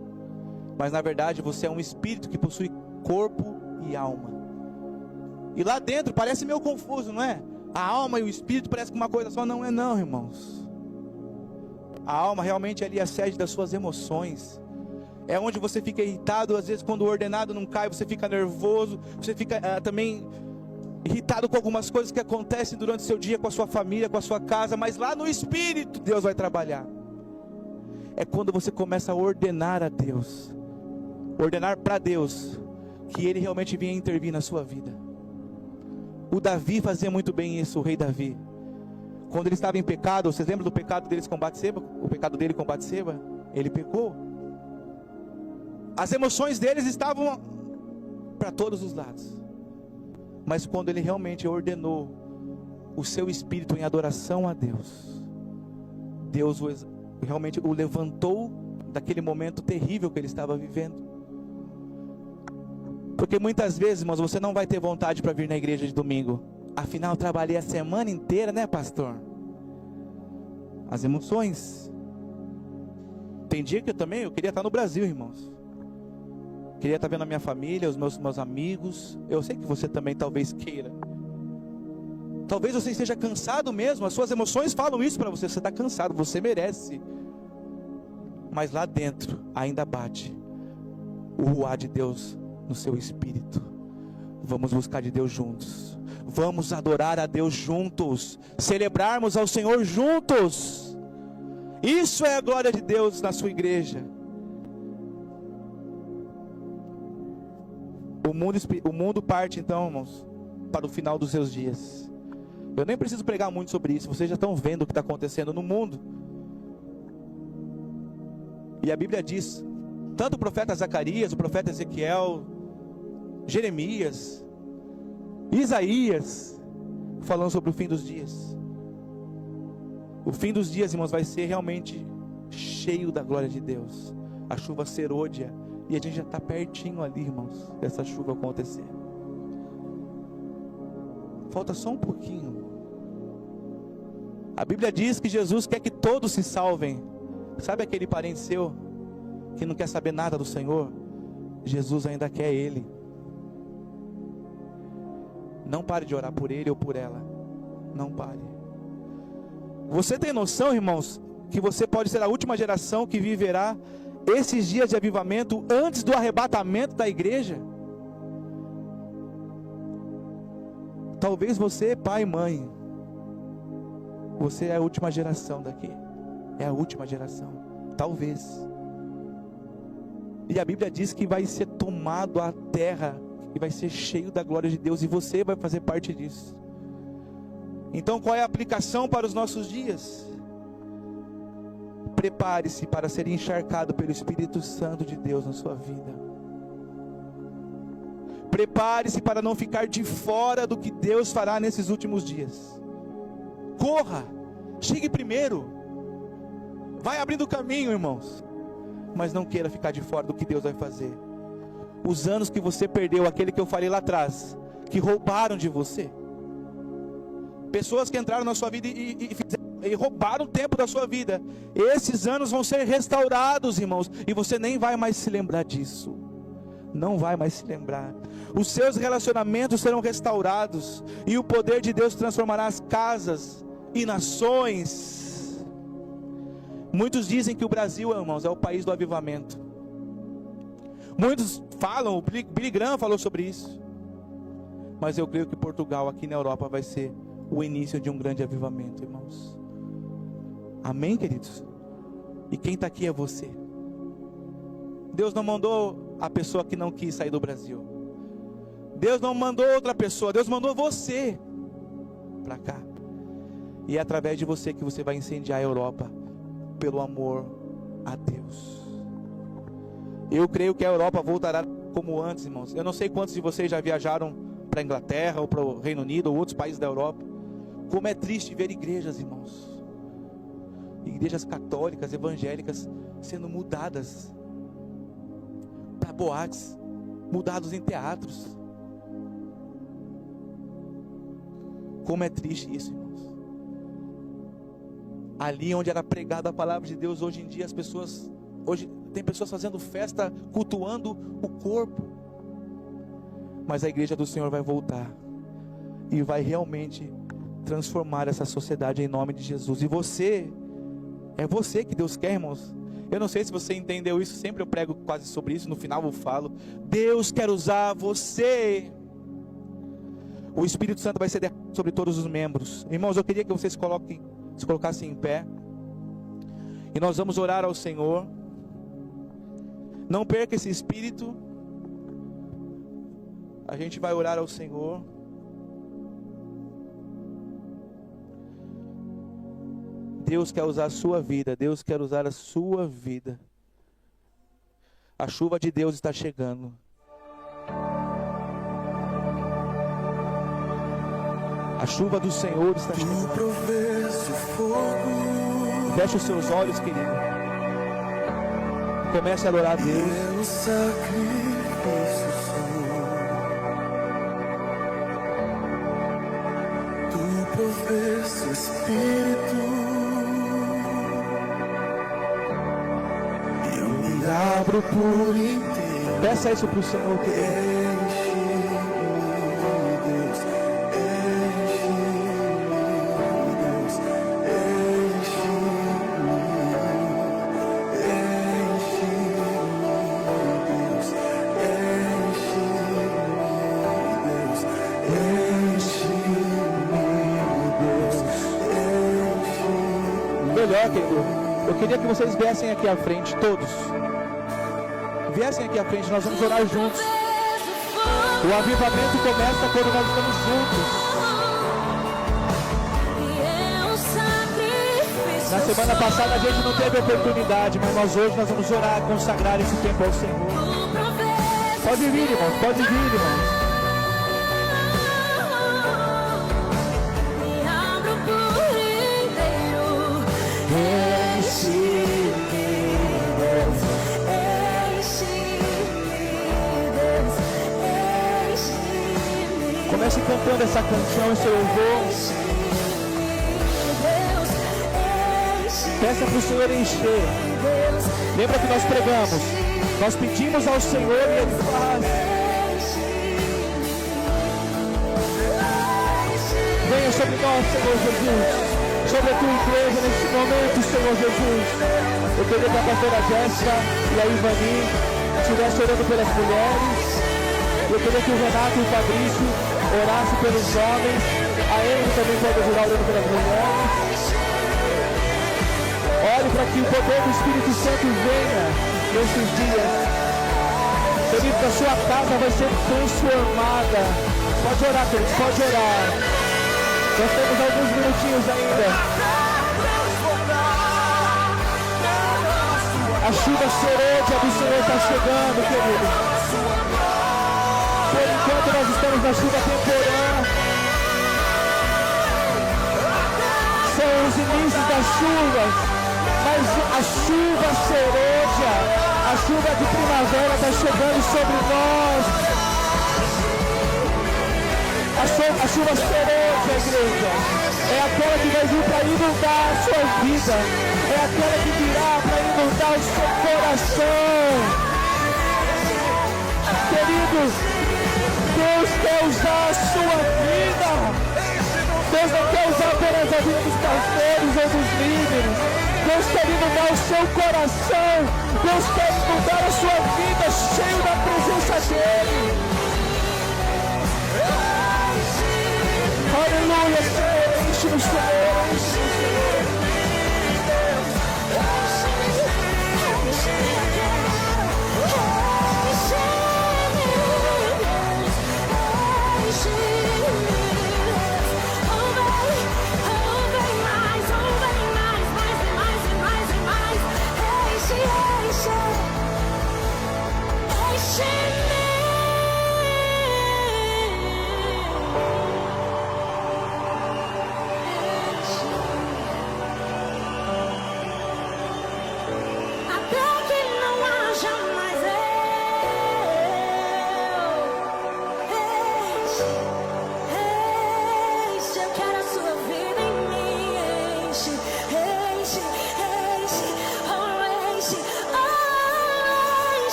Mas na verdade você é um espírito que possui corpo e alma. E lá dentro parece meio confuso, não é? A alma e o espírito parece que uma coisa só. Não é não, irmãos. A alma realmente ali é a sede das suas emoções. É onde você fica irritado. Às vezes quando o ordenado não cai, você fica nervoso. Você fica também irritado com algumas coisas que acontecem durante o seu dia, com a sua família, com a sua casa. Mas lá no espírito Deus vai trabalhar. É quando você começa a ordenar a Deus, ordenar para Deus, que Ele realmente venha intervir na sua vida. O Davi fazia muito bem isso, o rei Davi. Quando ele estava em pecado, vocês lembram do pecado deles com Batseba? O pecado dele com Batseba? Ele pecou. As emoções deles estavam para todos os lados. Mas quando ele realmente ordenou o seu espírito em adoração a Deus, Deus realmente o levantou daquele momento terrível que ele estava vivendo. Porque muitas vezes, irmãos, você não vai ter vontade para vir na igreja de domingo. Afinal, eu trabalhei a semana inteira, né, pastor? As emoções. Tem dia que eu queria estar no Brasil, irmãos. Queria estar vendo a minha família, os meus amigos. Eu sei que você também talvez queira. Talvez você esteja cansado mesmo. As suas emoções falam isso para você. Você está cansado, você merece. Mas lá dentro ainda bate o ruá de Deus no seu espírito. Vamos buscar de Deus juntos. Vamos adorar a Deus juntos. Celebrarmos ao Senhor juntos. Isso é a glória de Deus na sua igreja. O mundo parte então, irmãos, para o final dos seus dias. Eu nem preciso pregar muito sobre isso. Vocês já estão vendo o que está acontecendo no mundo. E a Bíblia diz, tanto o profeta Zacarias, o profeta Ezequiel, Jeremias, Isaías, falando sobre o fim dos dias. O fim dos dias, irmãos, vai ser realmente cheio da glória de Deus. A chuva serôdia. E a gente já está pertinho ali, irmãos, dessa chuva acontecer. Falta só um pouquinho. A Bíblia diz que Jesus quer que todos se salvem. Sabe aquele parente seu que não quer saber nada do Senhor, Jesus ainda quer ele. Não pare de orar por ele ou por ela. Não pare. Você tem noção, irmãos, que você pode ser a última geração que viverá esses dias de avivamento antes do arrebatamento da igreja? Talvez você, pai e mãe, você é a última geração daqui. É a última geração. Talvez. E a Bíblia diz que vai ser tomado a terra e vai ser cheio da glória de Deus, e você vai fazer parte disso. Então, qual é a aplicação para os nossos dias? Prepare-se para ser encharcado pelo Espírito Santo de Deus na sua vida. Prepare-se para não ficar de fora do que Deus fará nesses últimos dias. Corra, chegue primeiro, vai abrindo caminho, irmãos, mas não queira ficar de fora do que Deus vai fazer. Os anos que você perdeu, aquele que eu falei lá atrás, que roubaram de você, pessoas que entraram na sua vida e roubaram o tempo da sua vida, esses anos vão ser restaurados, irmãos, e você nem vai mais se lembrar disso. Não vai mais se lembrar. Os seus relacionamentos serão restaurados, e o poder de Deus transformará as casas e nações. Muitos dizem que o Brasil, irmãos, é o país do avivamento. Muitos falam, o Billy Graham falou sobre isso. Mas eu creio que Portugal, aqui na Europa, vai ser o início de um grande avivamento, irmãos. Amém, queridos? E quem está aqui é você. Deus não mandou a pessoa que não quis sair do Brasil. Deus não mandou outra pessoa. Deus mandou você para cá. E é através de você que você vai incendiar a Europa, pelo amor a Deus. Eu creio que a Europa voltará como antes, irmãos. Eu não sei quantos de vocês já viajaram para a Inglaterra, ou para o Reino Unido, ou outros países da Europa. Como é triste ver igrejas, irmãos, igrejas católicas, evangélicas, sendo mudadas para boates, mudados em teatros. Como é triste isso, irmãos. Ali onde era pregada a palavra de Deus, hoje em dia as pessoas, hoje tem pessoas fazendo festa, cultuando o corpo. Mas a igreja do Senhor vai voltar e vai realmente transformar essa sociedade em nome de Jesus. E você, é você que Deus quer, irmãos. Eu não sei se você entendeu isso, sempre eu prego quase sobre isso, no final eu falo. Deus quer usar você. O Espírito Santo vai ser derramado sobre todos os membros. Irmãos, eu queria que vocês se colocassem em pé. E nós vamos orar ao Senhor. Não perca esse espírito. A gente vai orar ao Senhor. Deus quer usar a sua vida. Deus quer usar a sua vida. A chuva de Deus está chegando. A chuva do Senhor está chegando. Feche os seus olhos, querido. Comece a adorar a Deus. Tu provês o Espírito, eu me abro por inteiro. Peça isso para o Senhor, querido. Eu queria que vocês viessem aqui à frente, todos. Viessem aqui à frente, nós vamos orar juntos. O avivamento começa quando nós estamos juntos. Na semana passada a gente não teve oportunidade, mas hoje nós vamos orar, consagrar esse tempo ao Senhor. Pode vir, irmãos, pode vir, irmãos. Comece cantando essa canção, esse louvor. Peça para o Senhor encher. Lembra que nós pregamos? Nós pedimos ao Senhor e Ele faz. Venha sobre nós, Senhor Jesus. Sobre a tua igreja nesse momento, Senhor Jesus. Eu queria que a pastora Jéssica e a Ivani estivessem orando pelas mulheres. Eu queria que o Renato e o Fabrício orassem pelos homens. A Emily também pode ajudar orando pelas mulheres. Olhe para que o poder do Espírito Santo venha nesses dias. Querido, a sua casa vai ser transformada. Pode orar, querido, pode orar. Nós temos alguns minutinhos ainda. A chuva serôdia do Senhor está chegando, querido. Por enquanto nós estamos na chuva temporã. São os inícios das chuvas. Mas a chuva serôdia, a chuva de primavera está chegando sobre nós. A chuva serôdia, igreja, é aquela que vai vir para inundar a sua vida. É aquela que virá para inundar o seu coração. Queridos, Deus quer usar a sua vida. Deus não quer usar apenas a vida dos pastores ou dos líderes. Deus quer inundar o seu coração. Deus quer inundar a sua vida cheio da presença dEle. Aleluia, Senhor, enche-nos, Senhor, enche-nos, Senhor.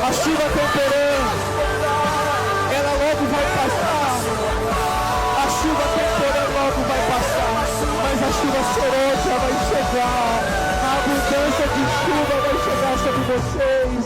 A chuva temporã, ela logo vai passar. A chuva temporã logo vai passar, mas a chuva serôdia vai chegar. A abundância de chuva vai chegar sobre vocês.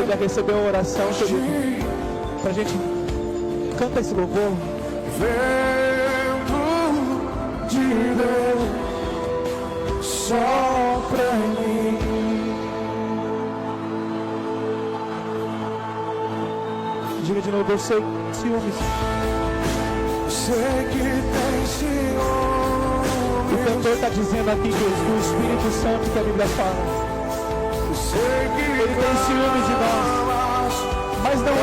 já recebeu a oração, querido? Pra gente canta esse louvor. Vento de Deus sopra em mim. Diga de novo, eu sei ciúmes. Sei que tem ciúmes. O cantor está dizendo aqui que o Espírito Santo que a Bíblia fala, ele tem ciúmes de nós. Mas não é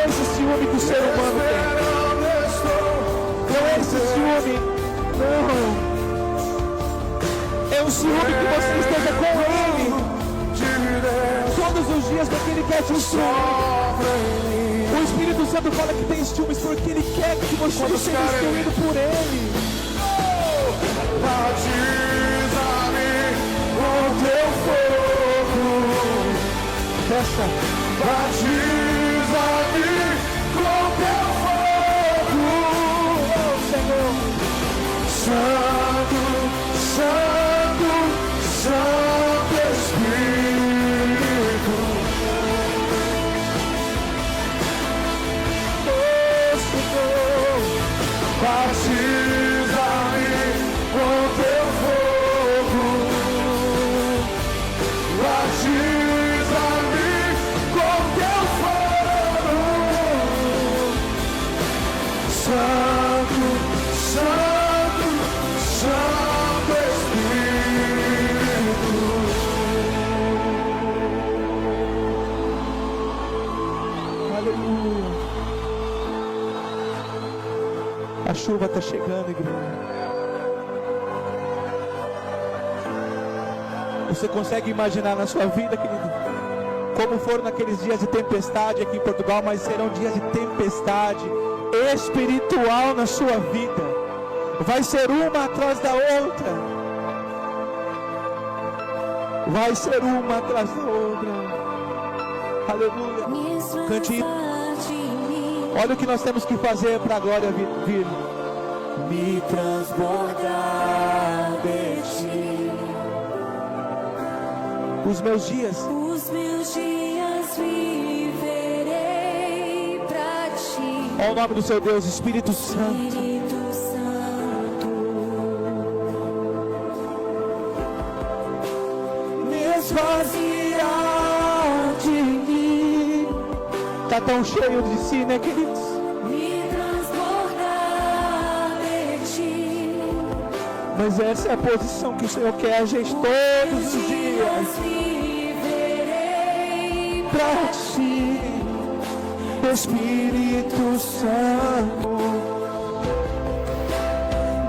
esse ciúme que o ser humano tem. Não é esse ciúme, não. É um ciúme que você esteja com Ele todos os dias, porque Ele quer te instruir. O Espírito Santo fala que tem ciúmes porque Ele quer que você seja instruído por Ele. Batiza-me com teu fogo. Peça. Batiza-me com teu fogo, oh, Senhor. Santo, Santo, Santo Espírito. Oh, Senhor, batiza-me com teu fogo. Batiza-me com teu fogo, Santo, Santo, Santo Espírito. Aleluia. A chuva está chegando, igreja. Você consegue imaginar na sua vida, querido, como foram naqueles dias de tempestade aqui em Portugal, mas serão dias de tempestade espiritual na sua vida. Vai ser uma atrás da outra. Vai ser uma atrás da outra. Aleluia. Cante. Olha o que nós temos que fazer para a glória vir. Me transbordar de ti. Os meus dias viverei pra ti. Ao nome do seu Deus, Espírito Santo. Espírito Santo, Me esvaziar de mim. Tá tão cheio de si, né, queridos? me transbordar de ti. Mas essa é a posição que o Senhor quer a gente todos os dias. Viverei Pra ti, Espírito Santo,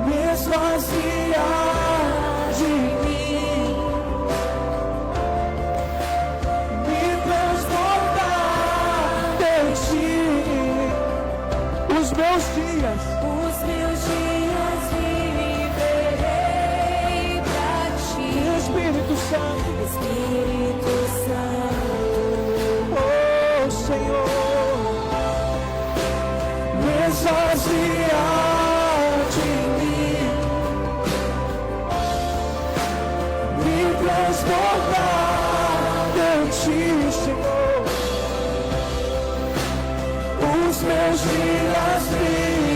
me esvaziar de mim, me transportar de ti. Os meus dias viverei pra ti. Espírito Santo, Espírito Santo, oh Senhor, me esvaziar de mim, me transportar de ti, Senhor. Os meus dias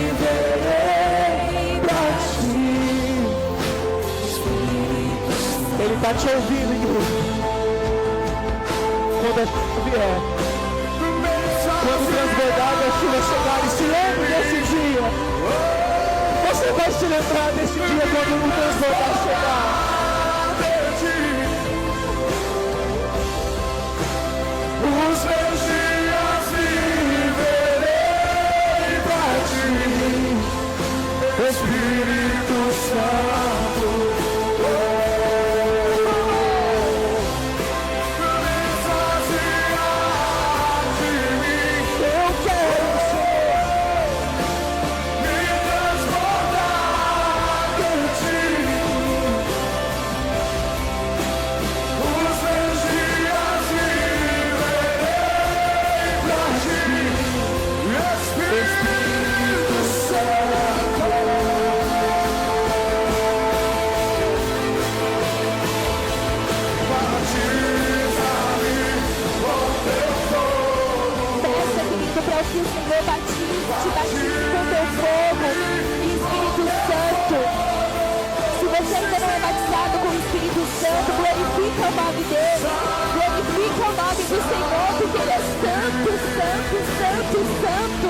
viverei pra ti. Ele está te ouvindo, igreja. Quando a chuva vier, quando o transbordar da chuva chegar, e se lembre desse dia. Você vai se lembrar desse dia quando o transbordar chegar. Os meus dias viverei pra ti, Espírito Santo. Senhor, te batize com teu fogo e Espírito Santo. Se você ainda não é batizado com o Espírito Santo, glorifica o nome dele, glorifica o nome do Senhor, porque ele é santo, santo, santo, santo.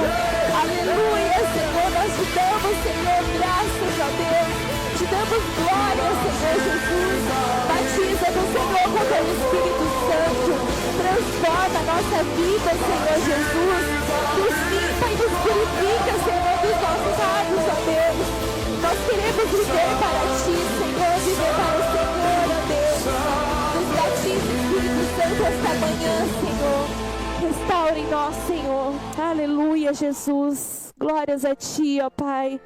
Aleluia, Senhor, nós te damos, Senhor, graças a Deus, te damos glória, Senhor Jesus. Batiza no Senhor com teu Espírito Santo, transforma a nossa vida, Senhor Jesus, nos limpa e nos purifica, Senhor, dos nossos pecados, ó Deus. Nós queremos viver para ti, Senhor, viver para o Senhor, ó Deus. Nos batize, Espírito Santo, esta manhã, Senhor. Restaure em nós, Senhor. Aleluia, Jesus. Glórias a ti, ó Pai.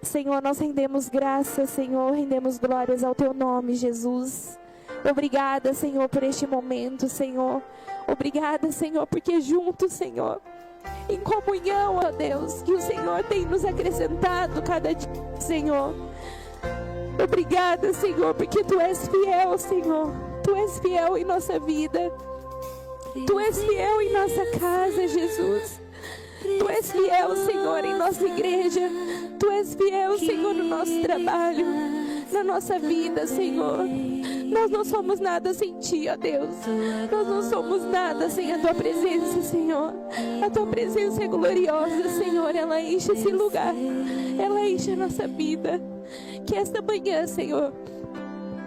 Senhor, nós rendemos graças, Senhor, rendemos glórias ao teu nome, Jesus. Obrigada, Senhor, por este momento, Senhor. Obrigada, Senhor, porque juntos, Senhor, em comunhão, ó Deus, que o Senhor tem nos acrescentado cada dia, Senhor. Obrigada, Senhor, porque Tu és fiel, Senhor. Tu és fiel em nossa vida. Tu és fiel em nossa casa, Jesus. Tu és fiel, Senhor, em nossa igreja. Tu és fiel, Senhor, no nosso trabalho, na nossa vida, Senhor. Nós não somos nada sem Ti, ó Deus. Nós não somos nada sem a Tua presença, Senhor. A Tua presença é gloriosa, Senhor. Ela enche esse lugar. Ela enche a nossa vida. Que esta manhã, Senhor,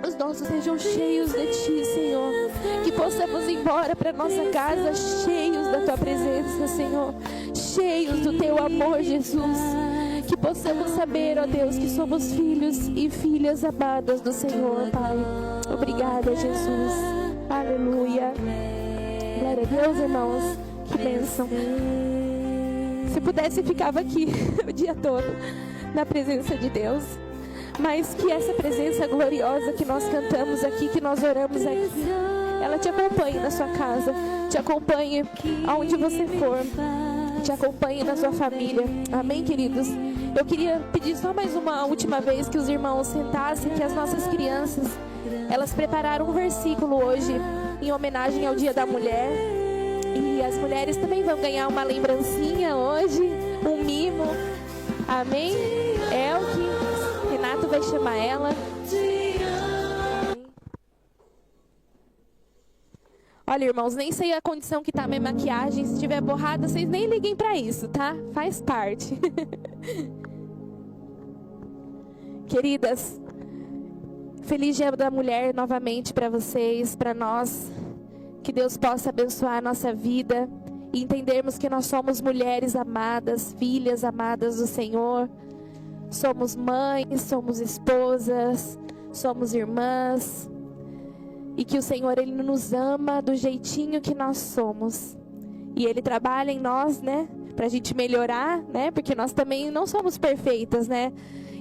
os nossos sejam cheios de Ti, Senhor. Que possamos ir embora para nossa casa cheios da Tua presença, Senhor. Cheios do Teu amor, Jesus. Que possamos saber, ó Deus, que somos filhos e filhas amadas do Senhor, Pai. Obrigada, Jesus. Aleluia. Glória a Deus, irmãos. Que bênção. Se pudesse, ficava aqui o dia todo na presença de Deus. Mas que essa presença gloriosa que nós cantamos aqui, que nós oramos aqui, ela te acompanhe na sua casa, te acompanhe aonde você for, te acompanhe na sua família. Amém, queridos? Eu queria pedir só mais uma última vez que os irmãos sentassem, que as nossas crianças, elas prepararam um versículo hoje em homenagem ao Dia da Mulher. E as mulheres também vão ganhar uma lembrancinha hoje, um mimo. Amém? Elke, Renato vai chamar ela. Olha, irmãos, nem sei a condição que tá a minha maquiagem. Se estiver borrada, vocês nem liguem pra isso, tá? Faz parte. Queridas, feliz Dia da Mulher novamente para vocês, para nós. Que Deus possa abençoar a nossa vida e entendermos que nós somos mulheres amadas, filhas amadas do Senhor. Somos mães, somos esposas, somos irmãs. E que o Senhor, Ele nos ama do jeitinho que nós somos. E Ele trabalha em nós, né? Pra gente melhorar, né? Porque nós também não somos perfeitas, né?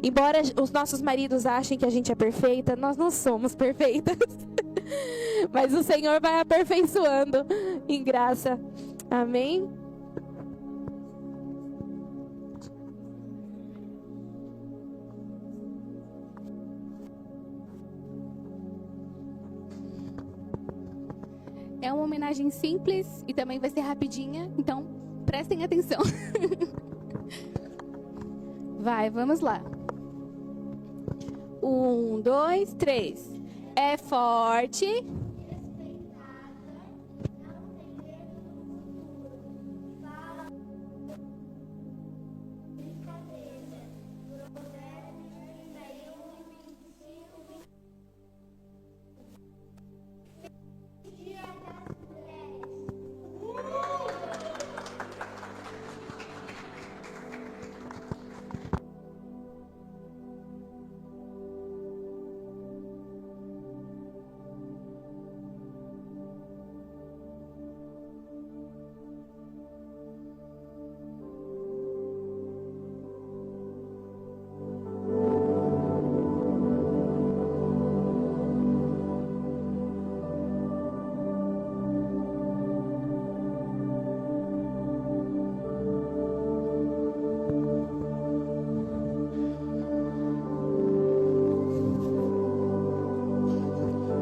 Embora os nossos maridos achem que a gente é perfeita, nós não somos perfeitas. Mas o Senhor vai aperfeiçoando em graça. Amém? É uma homenagem simples e também vai ser rapidinha, então prestem atenção. Vai, vamos lá. 1, 2, 3. É forte.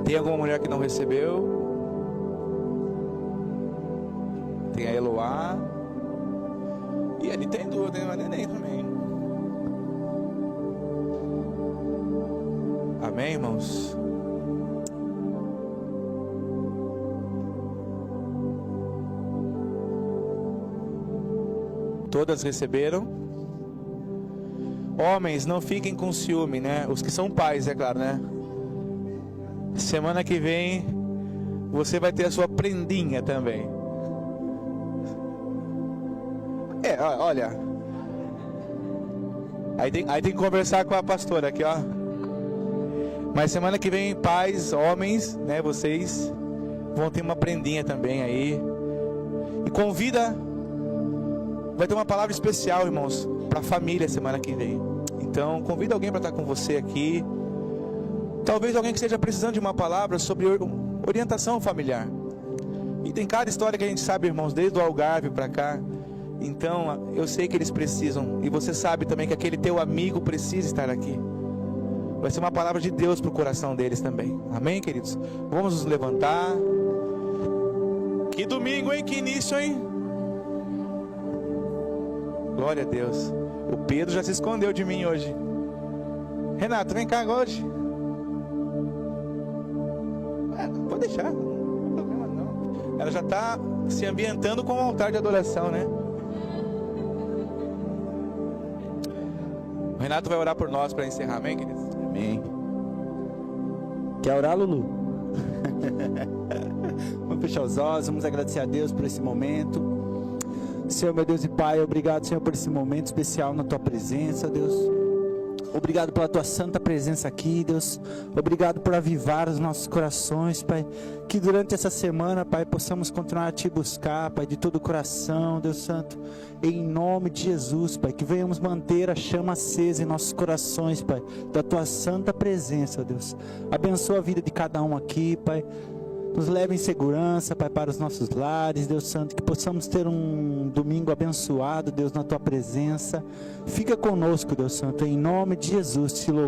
Tem alguma mulher que não recebeu? Tem a Eloá. Ele tem duas, tem uma neném também. Amém, irmãos? Todas receberam? Homens, não fiquem com ciúme, né? Os que são pais, é claro, né? Semana que vem você vai ter a sua prendinha também. Olha. Aí tem que conversar com a pastora aqui, ó. Mas semana que vem, pais, homens, né? Vocês vão ter uma prendinha também aí. E convida. Vai ter uma palavra especial, irmãos, para a família semana que vem. Então, convida alguém para estar com você aqui. Talvez alguém que esteja precisando de uma palavra sobre orientação familiar. E tem cada história que a gente sabe, irmãos, desde o Algarve para cá. Então, eu sei que eles precisam. E você sabe também que aquele teu amigo precisa estar aqui. Vai ser uma palavra de Deus para o coração deles também. Amém, queridos? Vamos nos levantar. Que domingo, hein? Que início, hein? Glória a Deus. O Pedro já se escondeu de mim hoje. Renato, vem cá hoje. Pode deixar, não tem problema não. Ela já está se ambientando com o altar de adoração, né? O Renato vai orar por nós para encerrar, amém, queridos? Amém. Quer orar, Lulu? Vamos fechar os olhos, vamos agradecer a Deus por esse momento. Senhor, meu Deus e Pai, obrigado, Senhor, por esse momento especial na Tua presença, Deus. Obrigado pela Tua santa presença aqui, Deus. Obrigado por avivar os nossos corações, Pai. Que durante essa semana, Pai, possamos continuar a Te buscar, Pai, de todo o coração, Deus Santo. Em nome de Jesus, Pai, que venhamos manter a chama acesa em nossos corações, Pai, da Tua santa presença, Deus. Abençoa a vida de cada um aqui, Pai. Nos leve em segurança, Pai, para os nossos lares, Deus Santo, que possamos ter um domingo abençoado, Deus, na Tua presença. Fica conosco, Deus Santo, em nome de Jesus, te louvamos.